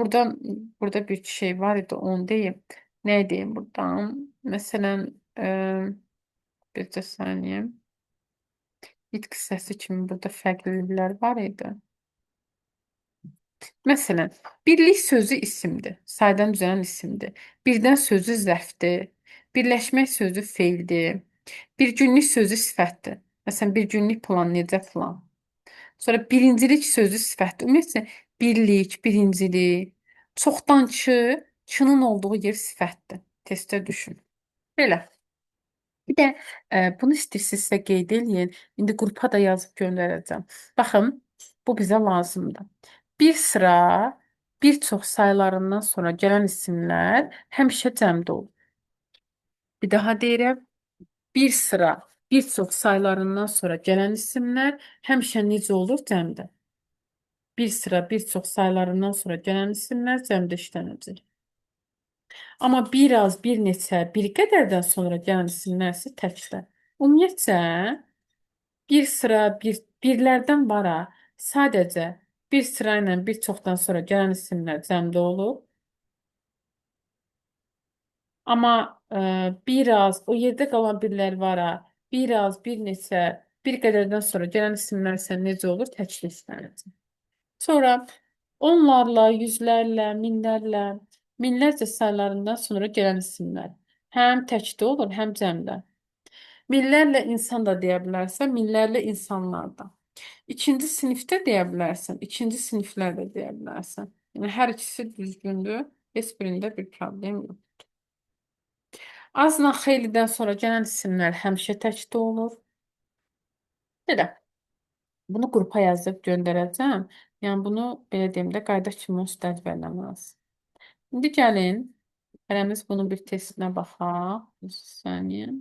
burada bir şey var idi, onu deyim. Nə deyim buradan? Məsələn, bircə saniyə. Nitq hissəsi kimi burada fərqliliklər var idi. Məsələn, birlik sözü isimdir. Saydan düzələn isimdir. Birdən sözü zərfdir. Birləşmək sözü feildir. Bir günlük sözü sifətdir. Məsələn, bir günlük plan, necə plan. Sonra birincilik sözü sifətdir. Ümumiyyətlə, birlik, birincilik. Çoxdankı, çının olduğu yer sifətdir. Testdə düşün. Belə. Bir də bunu istəyirsinizsə qeyd eləyin. İndi qrupa da yazıb göndərəcəm. Baxın, bu bizə lazımdır. Bir sıra, bir çox saylarından sonra gələn isimlər həmişə cəmdə olur. Bir daha deyirəm. Bir sıra, bir çox saylarından sonra gələn isimlər həmişə necə olur? Cəmdə. Bir sıra, bir çox saylarından sonra gələn isimlər cəmdə işlənəcək. Amma bir az, bir neçə, bir qədərdən sonra gələn isimlər isə təkdə. Ümumiyyətcə, bir sıra, birlərdən vara sadəcə bir sıra ilə bir çoxdan sonra gələn isimlər cəmdə olur. Amma bir az, o yerdə qalan birlər vara, bir az, bir neçə, bir qədərdən sonra gələn isimlər isə necə olur? Təkli işlənəcək. Sonra onlarla, yüzlərlə, minlərlə, minlərcə saylarından sonra gələn isimlər həm təkdə olur, həm cəmdə. Minlərlə insan da deyə bilərsən, minlərlə insanlar da. İkinci sinifdə deyə bilərsən, ikinci siniflər də deyə bilərsən. Yəni hər ikisi düzgündür, heç birində bir problem yox. Azla xeylidən sonra gələn isimlər həmişə təkdə olur. Belə. Bunu qrupa yazıb göndərəcəm. Yəni bunu belə deyim də qayda kimi onsuz da əzbərləməz. İndi gəlin, hərəmiz bunun bir testinə baxaq. Bir saniyə.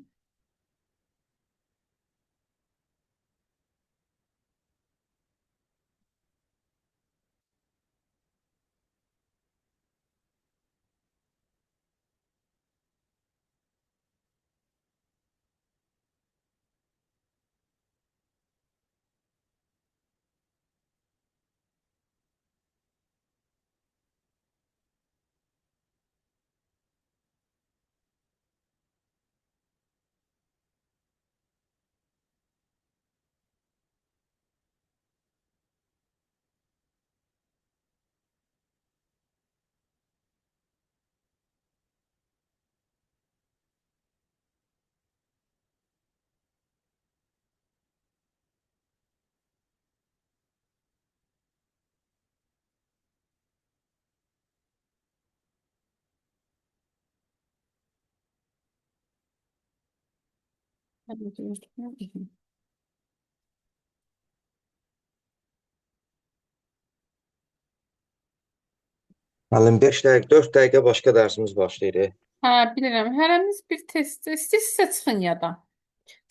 Müəllim 5 dəqiqə, 4 dəqiqə başqa dərsimiz başlayır. Hə, bilirəm. Hərəmiz bir test istəyirsə çıxın ya da.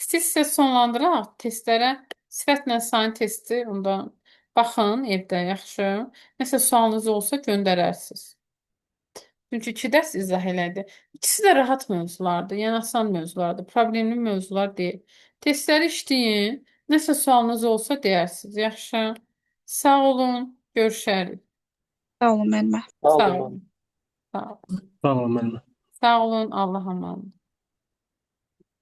İstəyirsə sonlandıraq testlərə sifətlə sayın testi, onda Baxın evdə yaxşı. Nəsə sualınız olsa göndərərsiniz. Çünki iki dərs izah elədi. İkisi də rahat mövzulardır, yəni asan mövzulardır, problemli mövzular deyil. Testləri işləyin. Nəsə sualınız olsa deyərsiniz. Yaxşı. Sağ olun. Görüşərik. Sağ olun müəllimə. Sağ Sağ olun. olun. Sağ olun. Sağ olun müəllimə. Sağ olun. Allah amanın.